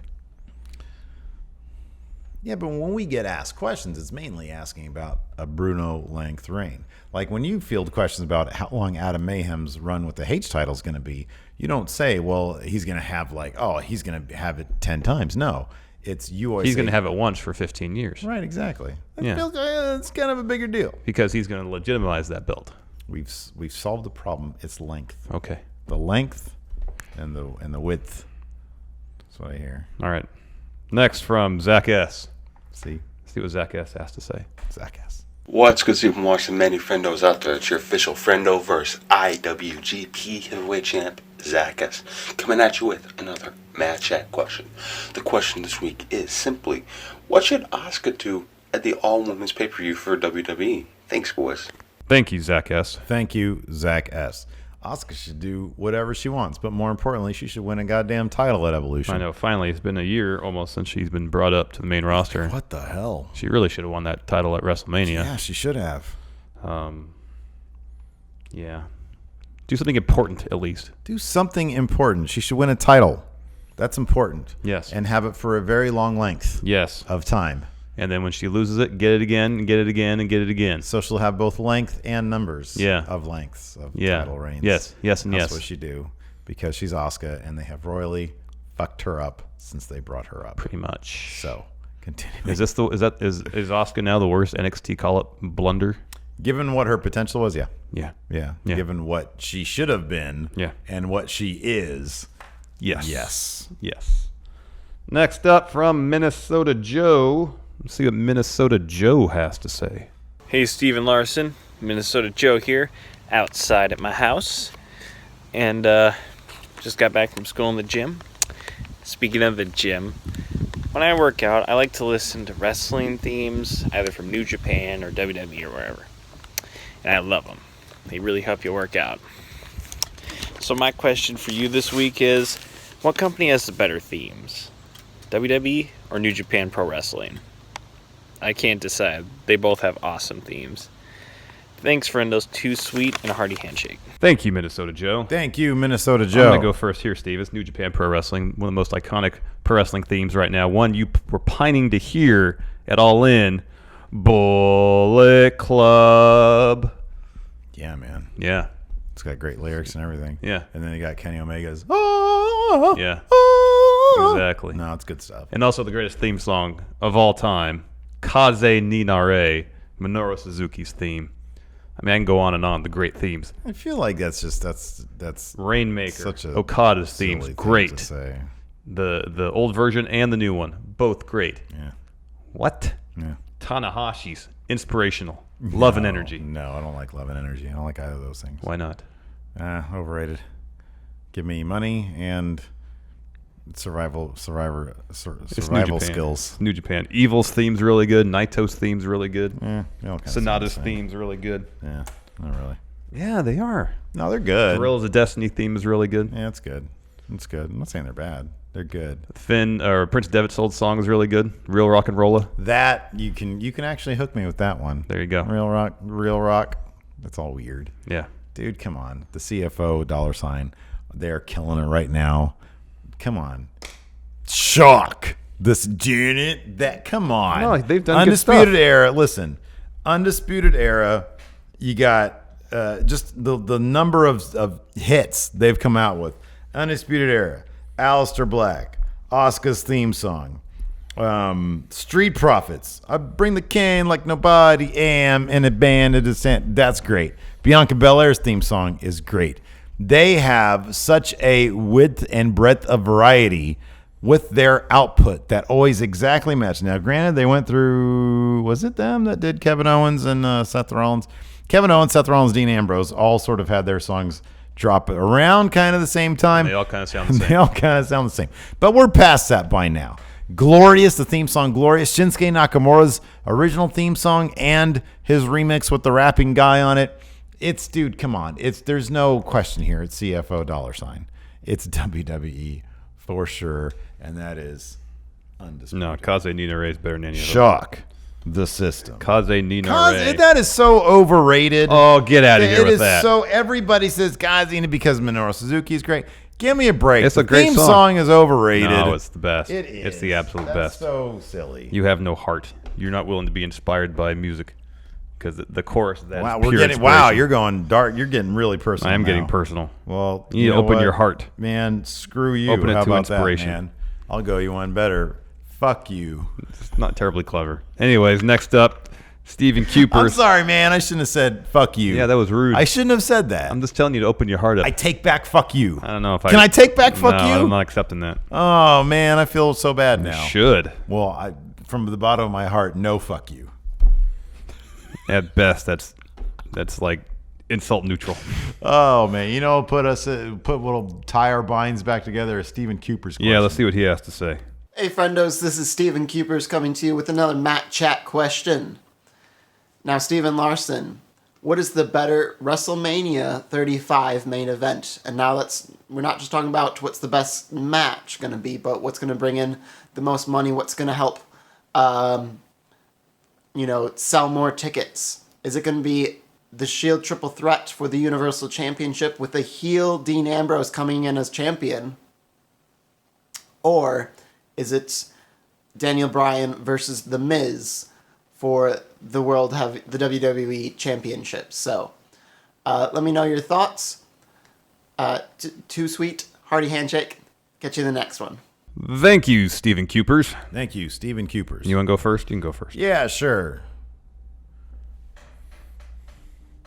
Yeah, but when we get asked questions, it's mainly asking about a Bruno length reign. Like when you field questions about how long Adam Mayhem's run with the H title is going to be, you don't say, well, he's going to have he's going to have it 10 times. No, it's you always He's going to have it once for 15 years. Right, exactly. Yeah. It's kind of a bigger deal. Because he's going to legitimize that belt. We've solved the problem. It's length. Okay. The length and the width. That's what I hear. All right. Next from Zach S. See what Zach S has to say. Zach S. What's good, Super Marks and many friendos out there? It's your official friendo verse IWGP Heavyweight Champ, Zach S. Coming at you with another Mad Chat question. The question this week is simply, what should Asuka do at the All-Women's Pay-Per-View for WWE? Thanks, boys. Thank you, Zach S. Thank you, Zach S. Asuka should do whatever she wants, but more importantly, she should win a goddamn title at Evolution. I know. Finally, it's been a year almost since she's been brought up to the main roster. What the hell? She really should have won that title at WrestleMania. Yeah, she should have. Yeah. Do something important, at least. Do something important. She should win a title. That's important. Yes. And have it for a very long length. Yes. Of time. And then when she loses it, get it again, and get it again, and get it again. So she'll have both length and numbers of lengths of title reigns. Yes, yes, and That's yes. what she do because she's Asuka, and they have royally fucked her up since they brought her up. Pretty much. So continue. Is Asuka now the worst NXT call-up blunder? Given what her potential was, yeah. Yeah. Given what she should have been, and what she is, yes. Next up from Minnesota Joe. Let's see what Minnesota Joe has to say. Hey, Steven Larson, Minnesota Joe here, outside at my house, and just got back from school in the gym. Speaking of the gym, when I work out, I like to listen to wrestling themes, either from New Japan or WWE or wherever, and I love them. They really help you work out. So my question for you this week is, what company has the better themes, WWE or New Japan Pro Wrestling? I can't decide. They both have awesome themes. Thanks, friendos. Too sweet and a hearty handshake. Thank you, Minnesota Joe. Thank you, Minnesota Joe. I'm going to go first here, Steve. It's New Japan Pro Wrestling, one of the most iconic pro wrestling themes right now. One you were pining to hear at All In, Bullet Club. Yeah, man. Yeah. It's got great lyrics and everything. Yeah. And then you got Kenny Omega's. Yeah. Exactly. No, it's good stuff. And also the greatest theme song of all time, Kaze ni Nare, Minoru Suzuki's theme. I mean, I can go on and on. The great themes. I feel like that's Rainmaker. Such a Okada's themes, silly great. thing to say. The old version and the new one, both great. Yeah. What? Yeah. Tanahashi's inspirational. Love and Energy. No, I don't like Love and Energy. I don't like either of those things. Why not? Overrated. Give me money and survival skills. New Japan. Evil's theme's really good. Naito's theme's really good. Yeah, Sonata's theme's really good. Yeah, not really. Yeah, they are. No, they're good. Guerrillas of Destiny theme is really good. Yeah, it's good. It's good. I'm not saying they're bad. They're good. Prince Devitt's old song is really good. Real Rock and Rolla. That you can actually hook me with that one. There you go. Real Rock. That's all weird. Yeah. Dude, come on. The CFO $, they're killing it right now. Come on. Shock. This unit. That come on. No, they've done Undisputed good stuff. Era. Listen. Undisputed Era. You got just the number of hits they've come out with. Undisputed Era. Aleister Black. Asuka's theme song. Street Profits. I bring the cane like nobody am in a band of descent. That's great. Bianca Belair's theme song is great. They have such a width and breadth of variety with their output that always exactly match. Now, granted, they went through, was it them that did Kevin Owens and Seth Rollins? Kevin Owens, Seth Rollins, Dean Ambrose all sort of had their songs drop around kind of the same time. They all kind of sound the same. They all kind of sound the same. But we're past that by now. Glorious, the theme song Glorious. Shinsuke Nakamura's original theme song and his remix with the rapping guy on it. It's, dude, come on. There's no question here. It's CFO $. It's WWE for sure, and that is undisputed. No, Kaze Nina Ray is better than any of them. Shock the system. Kaze Nina Ray. That is so overrated. Oh, get out of here with that. So everybody says Kaze Nina because Minoru Suzuki is great. Give me a break. It's the a great theme song. is overrated. No, it's the best. It is. It's the absolute That's best. so silly. You have no heart. You're not willing to be inspired by music because the chorus of that Wow, is pure wow, inspiration. you're going dark. You're getting really personal. I am now. getting personal. Well, you need to know open what? your heart. Man, screw you. Open it How to about inspiration. that, man? I'll go you one better. Fuck you. It's not terribly clever. Anyways, next up, Stephen Cupers. I'm sorry, man. I shouldn't have said fuck you. Yeah, that was rude. I shouldn't have said that. I'm just telling you to open your heart up. I take back fuck you. I don't know if Can I take back fuck no, you? I'm not accepting that. Oh, man. I feel so bad now. You should. Well, from the bottom of my heart, no fuck you. At best, that's like insult neutral. Oh, man. You know, put little tie our binds back together as Stephen Cooper's question. Yeah, let's see what he has to say. Hey, friendos, this is Stephen Cupers coming to you with another Matt Chat question. Now, Stephen Larson, what is the better WrestleMania 35 main event? And now we're not just talking about what's the best match going to be, but what's going to bring in the most money, what's going to help, sell more tickets. Is it going to be the Shield triple threat for the Universal Championship with the heel Dean Ambrose coming in as champion? Or is it Daniel Bryan versus The Miz for the the WWE Championship? So, let me know your thoughts. Too sweet, hearty handshake. Catch you in the next one. Thank you, Stephen Cupers. Thank you, Stephen Cupers. You want to go first? You can go first. Yeah, sure.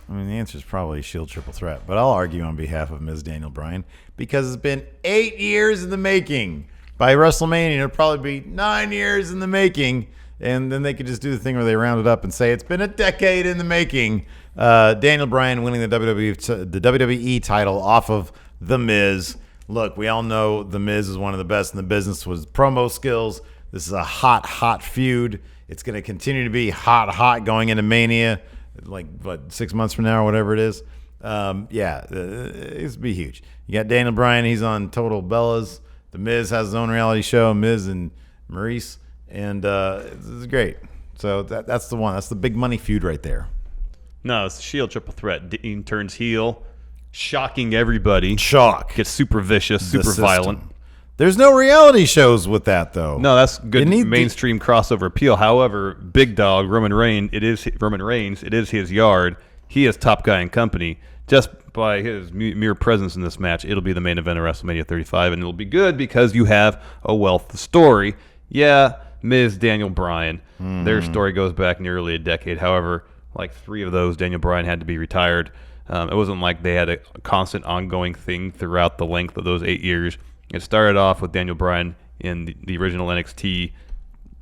I mean, the answer is probably Shield triple threat, but I'll argue on behalf of Ms. Daniel Bryan because it's been 8 years in the making. By WrestleMania, it'll probably be 9 years in the making, and then they could just do the thing where they round it up and say it's been a decade in the making. Daniel Bryan winning the WWE title off of The Miz. Look, we all know The Miz is one of the best in the business with promo skills. This is a hot feud. It's going to continue to be hot going into Mania, 6 months from now or whatever it is. It's going to be huge. You got Daniel Bryan. He's on Total Bellas. The Miz has his own reality show, Miz and Maurice, and this is great. So that's the one. That's the big money feud right there. No, it's the Shield triple threat. Dean turns heel, shocking everybody. Shock. Gets super vicious, super violent. There's no reality shows with that, though. No, that's good mainstream crossover appeal. However, Big Dog, Roman Reigns, it is his yard. He is top guy in company. Just by his mere presence in this match, it'll be the main event of WrestleMania 35, and it'll be good because you have a wealth of story. Yeah, Miz, Daniel Bryan, their story goes back nearly a decade. However, like 3 of those, Daniel Bryan had to be retired. It wasn't like they had a constant ongoing thing throughout the length of those 8 years. It started off with Daniel Bryan in the original NXT.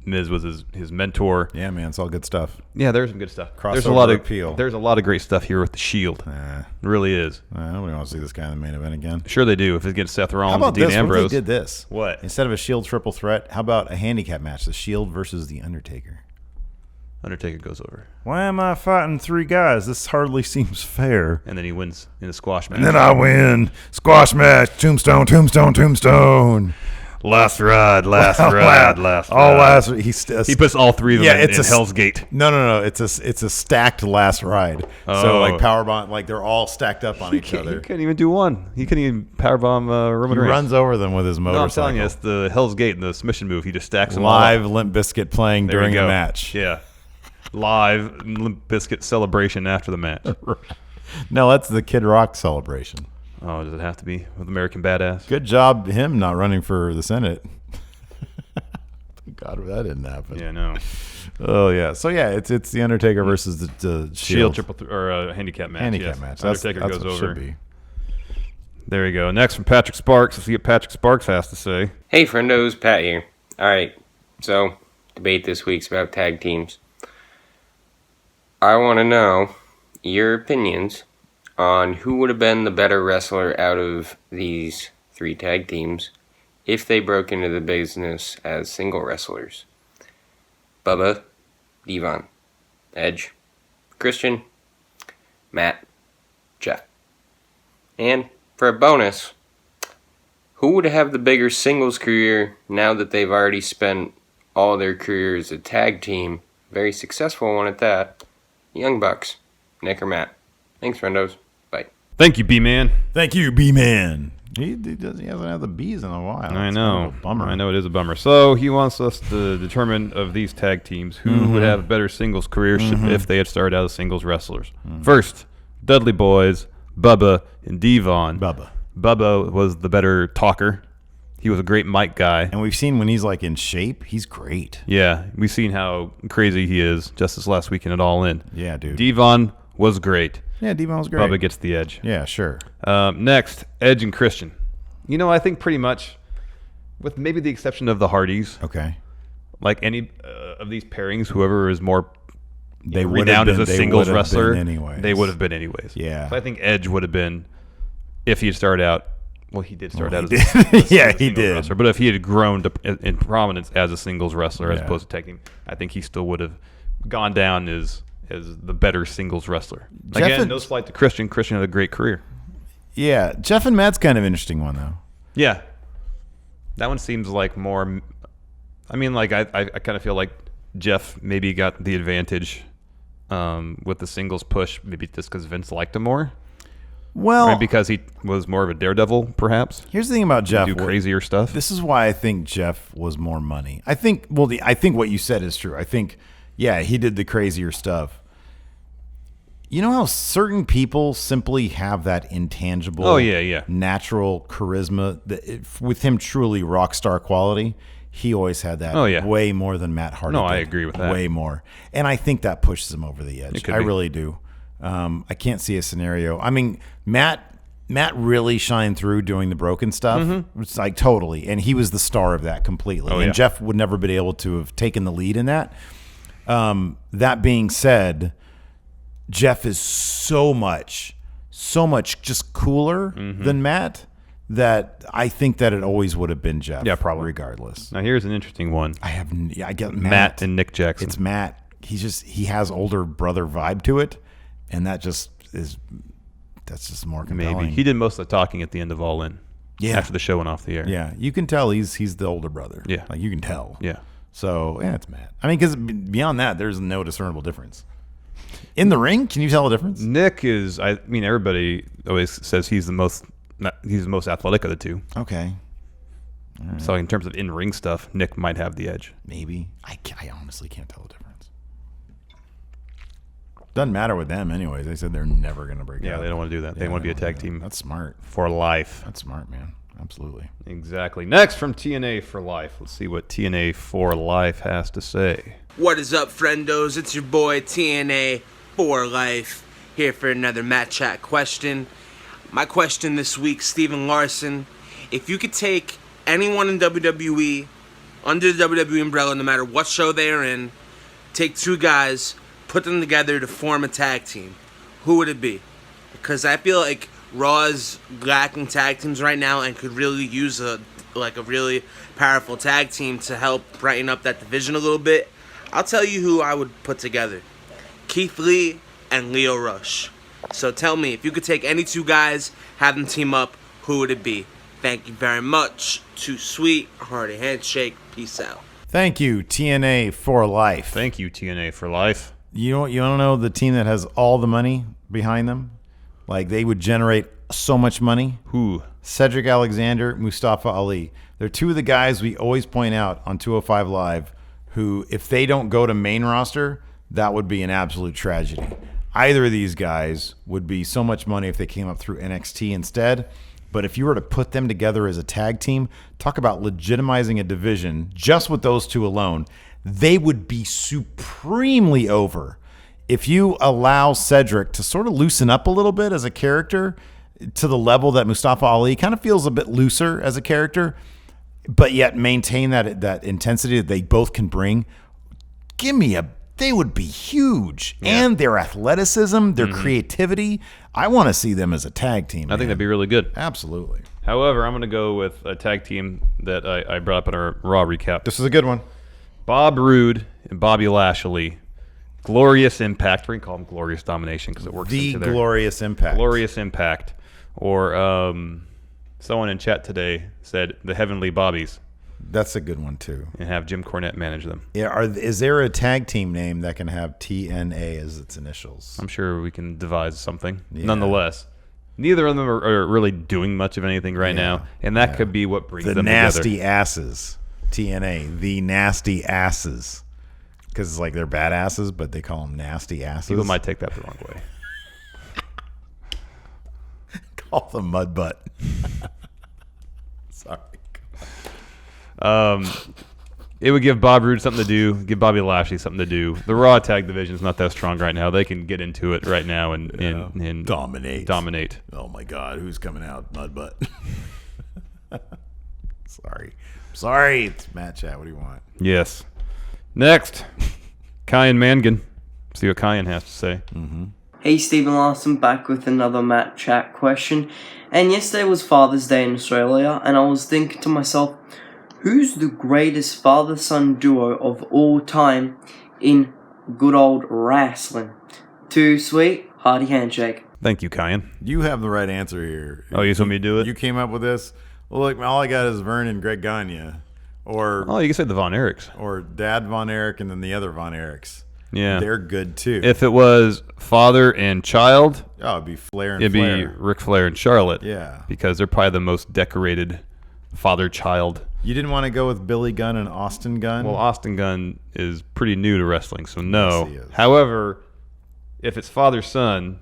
Miz was his mentor. Yeah, man, it's all good stuff. Yeah, there's some good stuff. There's a lot of appeal. There's a lot of great stuff here with the Shield. It really is. Nobody wants to see this guy in the main event again. Sure they do. If it's against Seth Rollins How about and Dean this? Ambrose. What if they did this? What? Instead of a Shield triple threat, how about a handicap match? The Shield versus the Undertaker. Undertaker goes over. Why am I fighting 3 guys? This hardly seems fair. And then he wins in a squash match. And then I win. Squash match. Tombstone. Last ride. All last. He puts all 3 of them in Hell's Gate. No. It's a stacked last ride. Oh. So like powerbomb, like they're all stacked up on each other. He couldn't even do one. He couldn't even powerbomb Roman Reigns. He runs over them with his motorcycle. No, I'm telling you, it's the Hell's Gate and the submission move. He just stacks them Live all up. Limp Bizkit playing There during you the go. match. Yeah. Live Limp Bizkit celebration after the match. No, that's the Kid Rock celebration. Oh, does it have to be with American Badass? Good job him not running for the Senate. God, that didn't happen. Yeah, no. Oh yeah. So yeah, it's the Undertaker versus the Shield or a handicap match. Handicap match. Undertaker That's goes what it over. should be. There you go. Next from Patrick Sparks. Let's see what Patrick Sparks has to say. Hey, friendos, Pat here. All right, so debate this week's about tag teams. I want to know your opinions on who would have been the better wrestler out of these 3 tag teams if they broke into the business as single wrestlers. Bubba, Devon, Edge, Christian, Matt, Jeff. And for a bonus, who would have the bigger singles career now that they've already spent all their career as a tag team? Very successful one at that. Young Bucks, Nick or Matt. Thanks, friendos. Bye. Thank you, B-Man. Thank you, B-Man. He hasn't had the B's in a while. I It's know. kind of a bummer. I know it is a bummer. So he wants us to determine of these tag teams who would have a better singles career if they had started out as singles wrestlers. First, Dudley Boys, Bubba, and Devon. Bubba was the better talker. He was a great mic guy. And we've seen when he's like in shape, he's great. Yeah, we've seen how crazy he is just this last weekend at All In. Yeah, dude. Devon was great. Yeah, Devon was great. Bubba gets the edge. Yeah, sure. Next, Edge and Christian. You know, I think pretty much, with maybe the exception of the Hardys. Okay. Like any of these pairings, whoever is more They renowned as a singles wrestler, anyways. they would have been anyways. Yeah. So I think Edge would have been, if he had started out. Well, he did start out as yeah, he did. wrestler, but if he had grown in prominence as a singles wrestler as opposed to tag team, I think he still would have gone down as the better singles wrestler. Again, no slight to Christian. Christian had a great career. Yeah, Jeff and Matt's kind of an interesting one though. Yeah, that one seems like more. I mean, like I kind of feel like Jeff maybe got the advantage with the singles push, maybe just because Vince liked him more. Well, right, because he was more of a daredevil, perhaps. Here's the thing about Jeff: do crazier stuff. This is why I think Jeff was more money. I think. Well, I think what you said is true. I think, yeah, he did the crazier stuff. You know how certain people simply have that intangible, natural charisma that with him truly rock star quality. He always had that way more than Matt Hardy. No, did. I agree with that. Way more, and I think that pushes him over the edge. I really do. I can't see a scenario. I mean, Matt really shined through doing the broken stuff. It's like totally, and he was the star of that completely. And Jeff would never been able to have taken the lead in that. That being said, Jeff is so much just cooler than Matt that I think that it always would have been Jeff. Yeah, probably. Regardless. Now here's an interesting one. I get Matt and Nick Jackson. It's Matt. He has older brother vibe to it, and that's just more compelling. Maybe he did most of the talking at the end of All In. Yeah, after the show went off the air. Yeah, you can tell he's the older brother. Yeah, like you can tell. Yeah. So yeah, it's Matt. I mean, because beyond that, there's no discernible difference. In the ring, can you tell a difference? Nick is. I mean, everybody always says he's the most athletic of the two. Okay. Right. So in terms of in-ring stuff, Nick might have the edge. Maybe. I honestly can't tell the difference. Doesn't matter with them anyways. They said they're never going to break up. Yeah, they don't want to do that. They want to be a tag team. That's smart. For life. That's smart, man. Absolutely. Exactly. Next from TNA for Life. Let's see what TNA for Life has to say. What is up, friendos? It's your boy TNA for Life, here for another Matt Chat question. My question this week, Steven Larson. If you could take anyone in WWE, under the WWE umbrella, no matter what show they are in, take 2 guys, put them together to form a tag team, who would it be? Because I feel like Raw is lacking tag teams right now and could really use a really powerful tag team to help brighten up that division a little bit. I'll tell you who I would put together. Keith Lee and Leo Rush. So tell me, if you could take any 2 guys, have them team up, who would it be? Thank you very much. Too sweet. Hearty handshake. Peace out. Thank you, TNA for Life. Thank you, TNA for Life. You want to know the team that has all the money behind them? Like they would generate so much money. Who? Cedric Alexander, Mustafa Ali. They're 2 of the guys we always point out on 205 Live who, if they don't go to main roster, that would be an absolute tragedy. Either of these guys would be so much money if they came up through NXT instead. But if you were to put them together as a tag team, talk about legitimizing a division just with those two alone, they would be supremely over. If you allow Cedric to sort of loosen up a little bit as a character to the level that Mustafa Ali kind of feels a bit looser as a character, but yet maintain that intensity that they both can bring, they would be huge. Yeah. And their athleticism, their creativity, I want to see them as a tag team. I think that'd be really good. Absolutely. However, I'm going to go with a tag team that I brought up in our Raw recap. This is a good one. Bob Roode and Bobby Lashley. Glorious Impact. We're going to call them Glorious Domination because it works into there. Glorious Impact. Glorious Impact. Or someone in chat today said the Heavenly Bobbies. That's a good one, too. And have Jim Cornette manage them. Yeah. Is there a tag team name that can have TNA as its initials? I'm sure we can devise something. Yeah. Nonetheless, neither of them are really doing much of anything right now. And that could be what brings them together. The Nasty Asses. TNA. The Nasty Asses. Because it's like they're badasses, but they call them Nasty Asses. People might take that the wrong way. Call them Mud Butt. Sorry. It would give Bob Roode something to do, give Bobby Lashley something to do. The Raw tag division is not that strong right now. They can get into it right now and dominate. Oh my God, who's coming out? Mudbutt. Sorry, it's Matt Chat. What do you want? Yes. Next, Kyan Mangan. See what Kyan has to say. Mm-hmm. Hey, Stephen Larson, back with another Matt Chat question. And yesterday was Father's Day in Australia, and I was thinking to myself, who's the greatest father-son duo of all time in good old wrestling? Too sweet, hearty handshake. Thank you, Kyan. You have the right answer here. Oh, you told me to do it? You came up with this? Well, look, all I got is Vern and Greg Gagne. Or you can say the Von Erichs. Or Dad Von Erich and then the other Von Erichs. Yeah. They're good, too. If it was father and child, it'd be Flair and it'd Flair. be Ric Flair and Charlotte. Yeah. Because they're probably the most decorated father-child. You didn't want to go with Billy Gunn and Austin Gunn? Well, Austin Gunn is pretty new to wrestling, so no. Yes, he is. However, if it's father-son,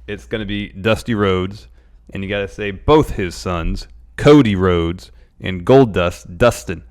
it's going to be Dusty Rhodes, and you got to say both his sons, Cody Rhodes and Goldust Dustin.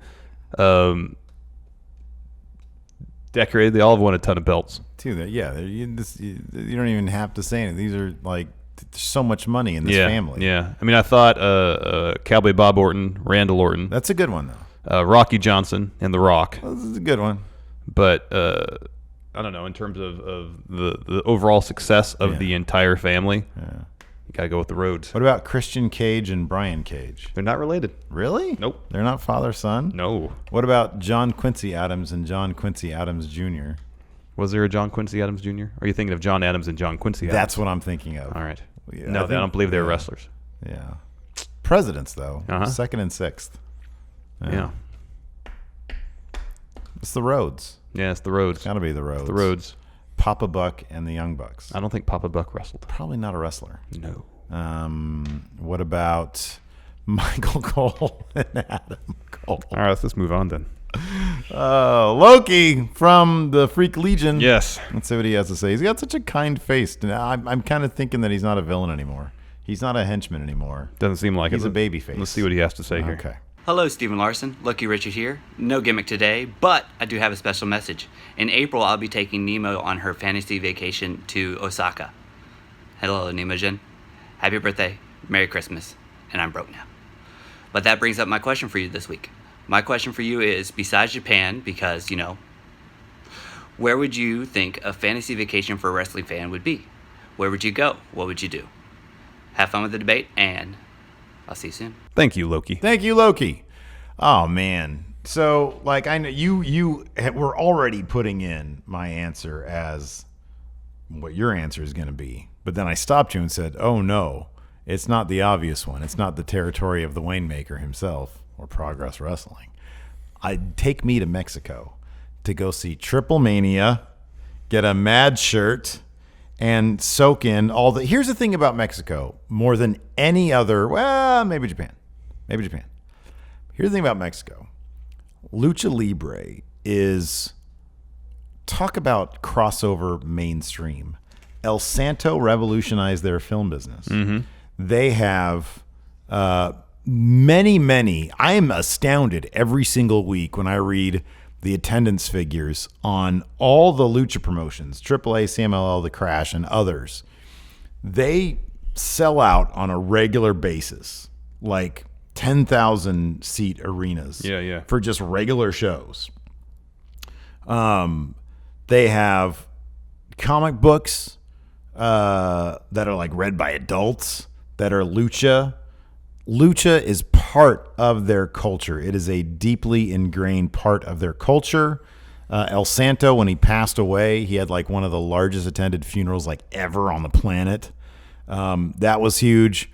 Decorated. They all have won a ton of belts. Dude, yeah, you don't even have to say anything. These are like there's so much money in this family. Yeah, I mean, I thought Cowboy Bob Orton, Randall Orton. That's a good one though. Rocky Johnson and The Rock. Well, this is a good one. But I don't know, in terms of the overall success of the entire family. Yeah. You gotta go with the Rhodes. What about Christian Cage and Brian Cage? They're not related. Really? Nope. They're not father-son? No. What about John Quincy Adams and John Quincy Adams Jr.? Was there a John Quincy Adams Jr.? Or are you thinking of John Adams and John Quincy Adams? That's what I'm thinking of. All right. Yeah, no, I don't believe they were wrestlers. Yeah. Presidents, though. Uh-huh. 2nd and 6th. Yeah. It's the Rhodes. Yeah, it's the Rhodes. It's got to be the Rhodes. The Rhodes. Papa Buck and the Young Bucks. I don't think Papa Buck wrestled. Probably not a wrestler. No. What about Michael Cole and Adam Cole? All right, let's move on then. Loki from the Freak Legion. Yes. Let's see what he has to say. He's got such a kind face. I'm kind of thinking that he's not a villain anymore. He's not a henchman anymore. Doesn't seem like he's it. He's a baby face. Let's see what he has to say here. Okay. Hello, Stephen Larson. Lucky Richard here. No gimmick today, but I do have a special message. In April, I'll be taking Nemo on her fantasy vacation to Osaka. Hello, Nemo-jin. Happy birthday, Merry Christmas, and I'm broke now. But that brings up my question for you this week. My question for you is, besides Japan, because, where would you think a fantasy vacation for a wrestling fan would be? Where would you go? What would you do? Have fun with the debate, and I'll see you soon. Thank you, Loki. Thank you, Loki. Oh, man. So, I know you were already putting in my answer as what your answer is going to be. But then I stopped you and said, oh, no, it's not the obvious one. It's not the territory of the Waymaker himself or Progress Wrestling. I'd take me to Mexico to go see Triple Mania, get a Mad shirt, and soak in all the... Here's the thing about Mexico, more than any other... Well, maybe Japan. Here's the thing about Mexico. Lucha Libre is... Talk about crossover mainstream. El Santo revolutionized their film business. Mm-hmm. They have Many. I am astounded every single week when I read the attendance figures on all the Lucha promotions, AAA, CMLL, The Crash, and others. They sell out on a regular basis, like 10,000 seat arenas for just regular shows. They have comic books that are like read by adults that are Lucha. Lucha is part of their culture. It is a deeply ingrained part of their culture. El Santo, when he passed away, he had like one of the largest attended funerals like ever on the planet. That was huge.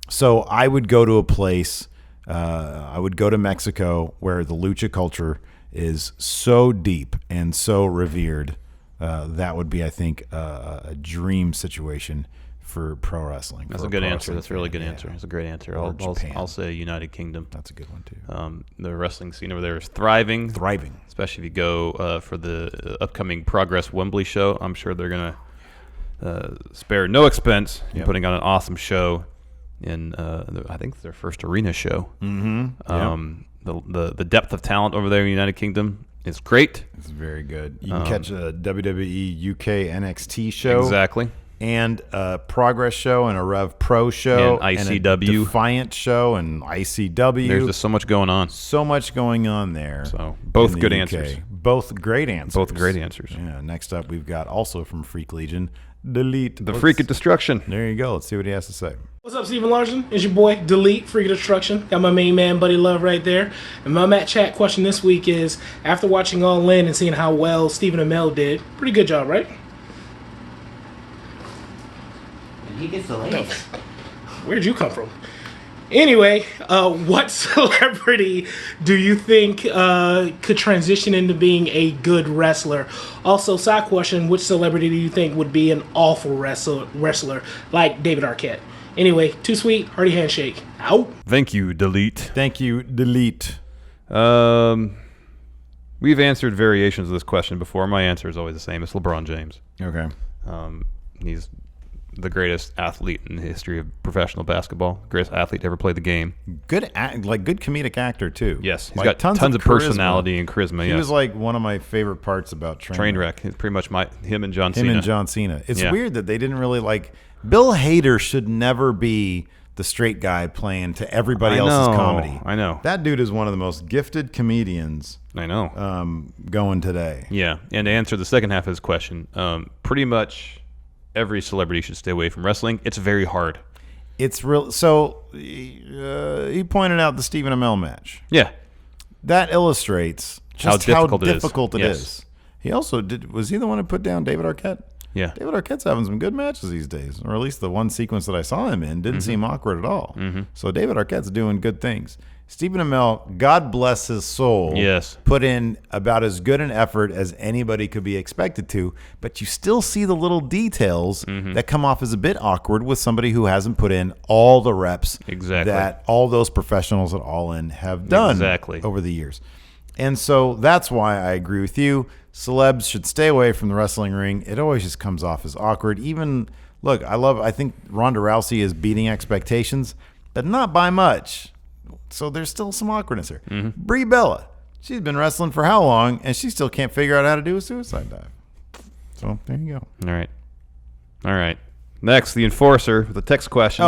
So I would go to a place, I would go to Mexico where the Lucha culture is so deep and so revered. That would be, I think, a dream situation for pro wrestling. That's a good answer. That's a really good answer. That's a great answer. I'll say United Kingdom. That's a good one too. The wrestling scene over there is thriving. Especially if you go for the upcoming Progress Wembley show. I'm sure they're going to spare no expense in putting on an awesome show in, I think it's their first arena show. The depth of talent over there in the United Kingdom is great. It's very good. You can catch a WWE UK NXT show. Exactly. And a Progress show and a Rev Pro show. And ICW. And a Defiant show and ICW. There's just so much going on. So much going on there. So both good answers. Both great answers. Both great answers. Yeah. Next up, we've got also from Freak Legion, Delete. The Freak of Destruction. There you go. Let's see what he has to say. What's up, Stephen Larson? It's your boy, Delete, Freak of Destruction. Got my main man, Buddy Love, right there. And my Matt Chat question this week is, after watching All In and seeing how well Stephen Amell did, pretty good job, right? He gets the ladies. Where'd you come from? Anyway, what celebrity do you think could transition into being a good wrestler? Also, side question, which celebrity do you think would be an awful wrestler like David Arquette? Anyway, too sweet, hearty handshake. Out. Thank you, Delete. Thank you, Delete. We've answered variations of this question before. My answer is always the same. It's LeBron James. Okay. He's the greatest athlete in the history of professional basketball. Greatest athlete to ever play the game. Good comedic actor too. Yes, he's like got tons of personality and charisma. He was like one of my favorite parts about Trainwreck. It's pretty much him and John Cena. Him and John Cena. It's weird that they didn't really like. Bill Hader should never be the straight guy playing to everybody else's comedy. I know. That dude is one of the most gifted comedians. I know. Going today. Yeah, and to answer the second half of his question, pretty much every celebrity should stay away from wrestling. It's very hard. It's real. So he pointed out the Stephen Amell match. Yeah, that illustrates just how difficult it is. He also did. Was he the one who put down David Arquette? Yeah, David Arquette's having some good matches these days, or at least the one sequence that I saw him in didn't seem awkward at all. So David Arquette's doing good things. Stephen Amell, God bless his soul, put in about as good an effort as anybody could be expected to, but you still see the little details that come off as a bit awkward with somebody who hasn't put in all the reps that all those professionals at All In have done over the years. And so that's why I agree with you. Celebs should stay away from the wrestling ring. It always just comes off as awkward. Even, look, I think Ronda Rousey is beating expectations, but not by much. So there's still some awkwardness here. Brie Bella, she's been wrestling for how long, and she still can't figure out how to do a suicide dive. So there you go. All right. Next, the Enforcer with a text question.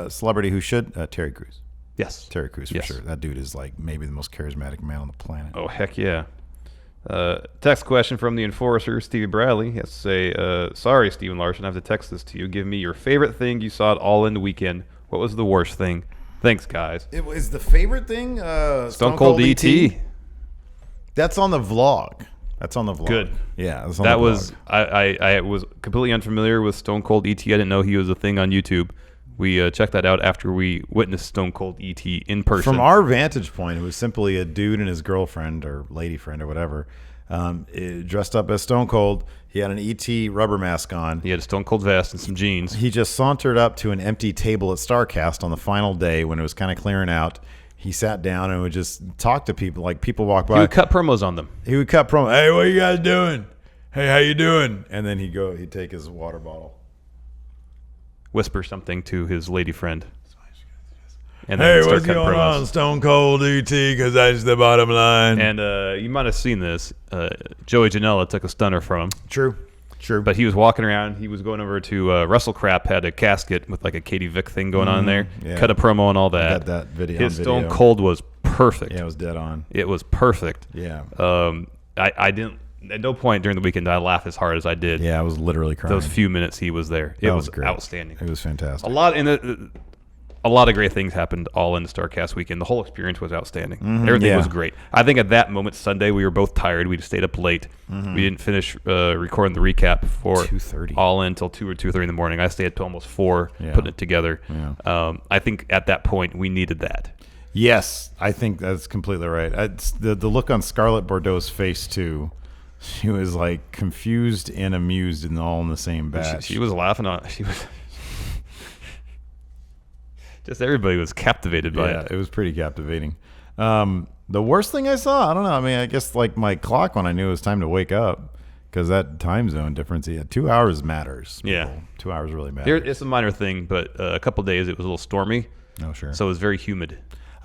Celebrity who should Terry Crews. Yes, Terry Crews for sure. That dude is like maybe the most charismatic man on the planet. Oh heck yeah. Text question from the Enforcer, Stevie Bradley. He has to say, sorry, Stephen Larson, I have to text this to you. Give me your favorite thing you saw at All In the weekend. What was the worst thing? Thanks, guys. It was the favorite thing. Stone Cold ET. That's on the vlog. Good. Yeah, that was. I was completely unfamiliar with Stone Cold ET. I didn't know he was a thing on YouTube. We checked that out after we witnessed Stone Cold ET in person. From our vantage point, it was simply a dude and his girlfriend or lady friend or whatever, dressed up as Stone Cold. He had an ET rubber mask on. He had a Stone Cold vest and some jeans. He just sauntered up to an empty table at StarCast on the final day when it was kind of clearing out. He sat down and would just talk to people. Like people walk by. He would cut promos on them. He would cut promos. Hey, what you guys doing? Hey, how you doing? And then he'd take his water bottle. Whisper something to his lady friend. And hey, start what's cutting going promos. on, Stone Cold ET? Because that's the bottom line. And you might have seen this. Joey Janela took a stunner from him. True. But he was walking around. He was going over to WrestleCrap, had a casket with like a Katie Vick thing going on in there. Yeah. Cut a promo and all that. I got that video. His Stone Cold was perfect. Yeah, it was dead on. It was perfect. Yeah. I didn't. At no point during the weekend did I laugh as hard as I did. Yeah, I was literally crying. Those few minutes he was there. It was great. outstanding. It was fantastic. A lot of great things happened all in StarCast weekend. The whole experience was outstanding. Everything was great. I think at that moment Sunday we were both tired. We stayed up late. We didn't finish recording the recap for 2:30. All in until 2 or 2:30 in the morning. I stayed up till almost 4 putting it together. Yeah. I think at that point we needed that. Yes, I think that's completely right. The look on Scarlett Bordeaux's face too. She was like confused and amused and all in the same batch. She was laughing on. She was. Just everybody was captivated by it. It was pretty captivating. The worst thing I saw, I don't know. I mean, I guess like my clock when I knew it was time to wake up, because that time zone difference, 2 hours matters. Yeah. People. 2 hours really matters. It's a minor thing, but a couple of days it was a little stormy. Oh, sure. So it was very humid.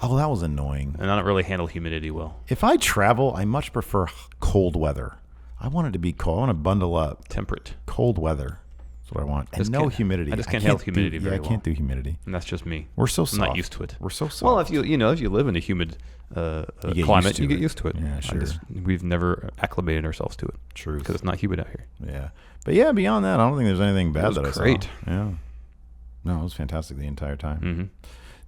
Oh, that was annoying. And I don't really handle humidity well. If I travel, I much prefer cold weather. I want it to be cold. I want to bundle up. Temperate. Cold weather. That's what I want. And no humidity. I just can't handle humidity very I well. can't do humidity. And that's just me. We're so soft. I'm not used to it. We're so soft. Well, if you live in a humid climate, you get used to it. Yeah, sure. We've never acclimated ourselves to it. True. Because it's not humid out here. Yeah. But yeah, beyond that, I don't think there's anything bad that I saw. Great. Yeah. No, it was fantastic the entire time.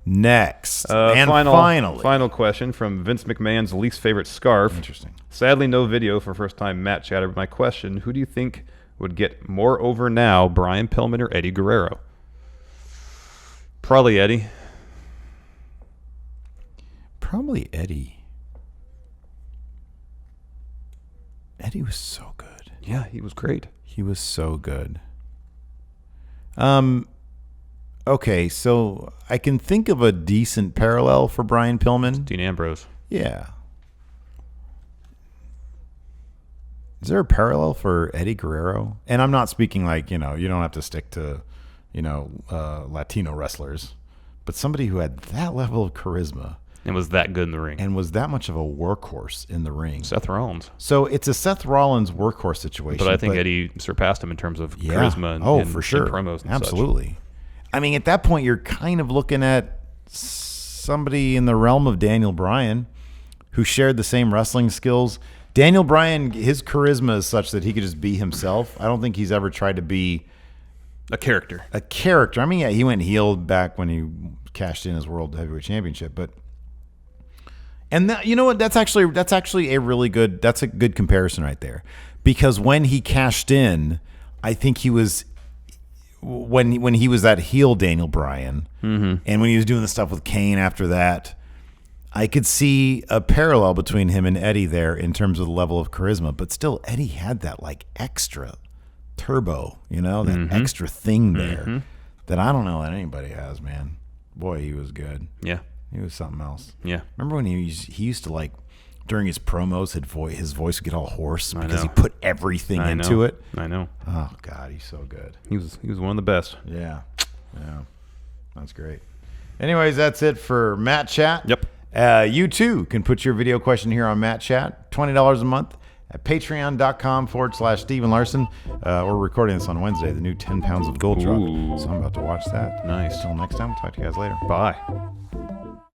Next. Final question from Vince McMahon's least favorite scarf. Interesting. Sadly, no video for first time Matt Chatter. But my question, who do you think would get more over now, Brian Pillman or Eddie Guerrero? Probably Eddie. Probably Eddie. Eddie was so good. Yeah, he was great. He was so good. Okay, so I can think of a decent parallel for Brian Pillman. Dean Ambrose. Yeah. Is there a parallel for Eddie Guerrero? And I'm not speaking like, you don't have to stick to, Latino wrestlers, but somebody who had that level of charisma. And was that good in the ring. And was that much of a workhorse in the ring. Seth Rollins. So it's a Seth Rollins workhorse situation. But I think Eddie surpassed him in terms of charisma and, for sure. and promos and Absolutely. such. I mean, at that point, you're kind of looking at somebody in the realm of Daniel Bryan who shared the same wrestling skills. Daniel Bryan, his charisma is such that he could just be himself. I don't think he's ever tried to be a character. I mean, yeah, he went heel back when he cashed in his World Heavyweight Championship, and that, you know what? That's actually a really good. That's a good comparison right there, because when he cashed in, I think he was when he was that heel Daniel Bryan, and when he was doing the stuff with Kane after that. I could see a parallel between him and Eddie there in terms of the level of charisma, but still Eddie had that like extra turbo, that extra thing there that I don't know that anybody has, man. Boy, he was good. Yeah. He was something else. Yeah. Remember when he used to like during his promos, his voice would get all hoarse because he put everything into it. I know. Oh God, he's so good. He was one of the best. Yeah. That's great. Anyways, that's it for Matt Chat. Yep. You too can put your video question here on Matt Chat, $20 a month at patreon.com/Steven Larson. We're recording this on Wednesday, the new 10 Pounds of Gold drop. So I'm about to watch that. Nice. Until next time, we'll talk to you guys later. Bye.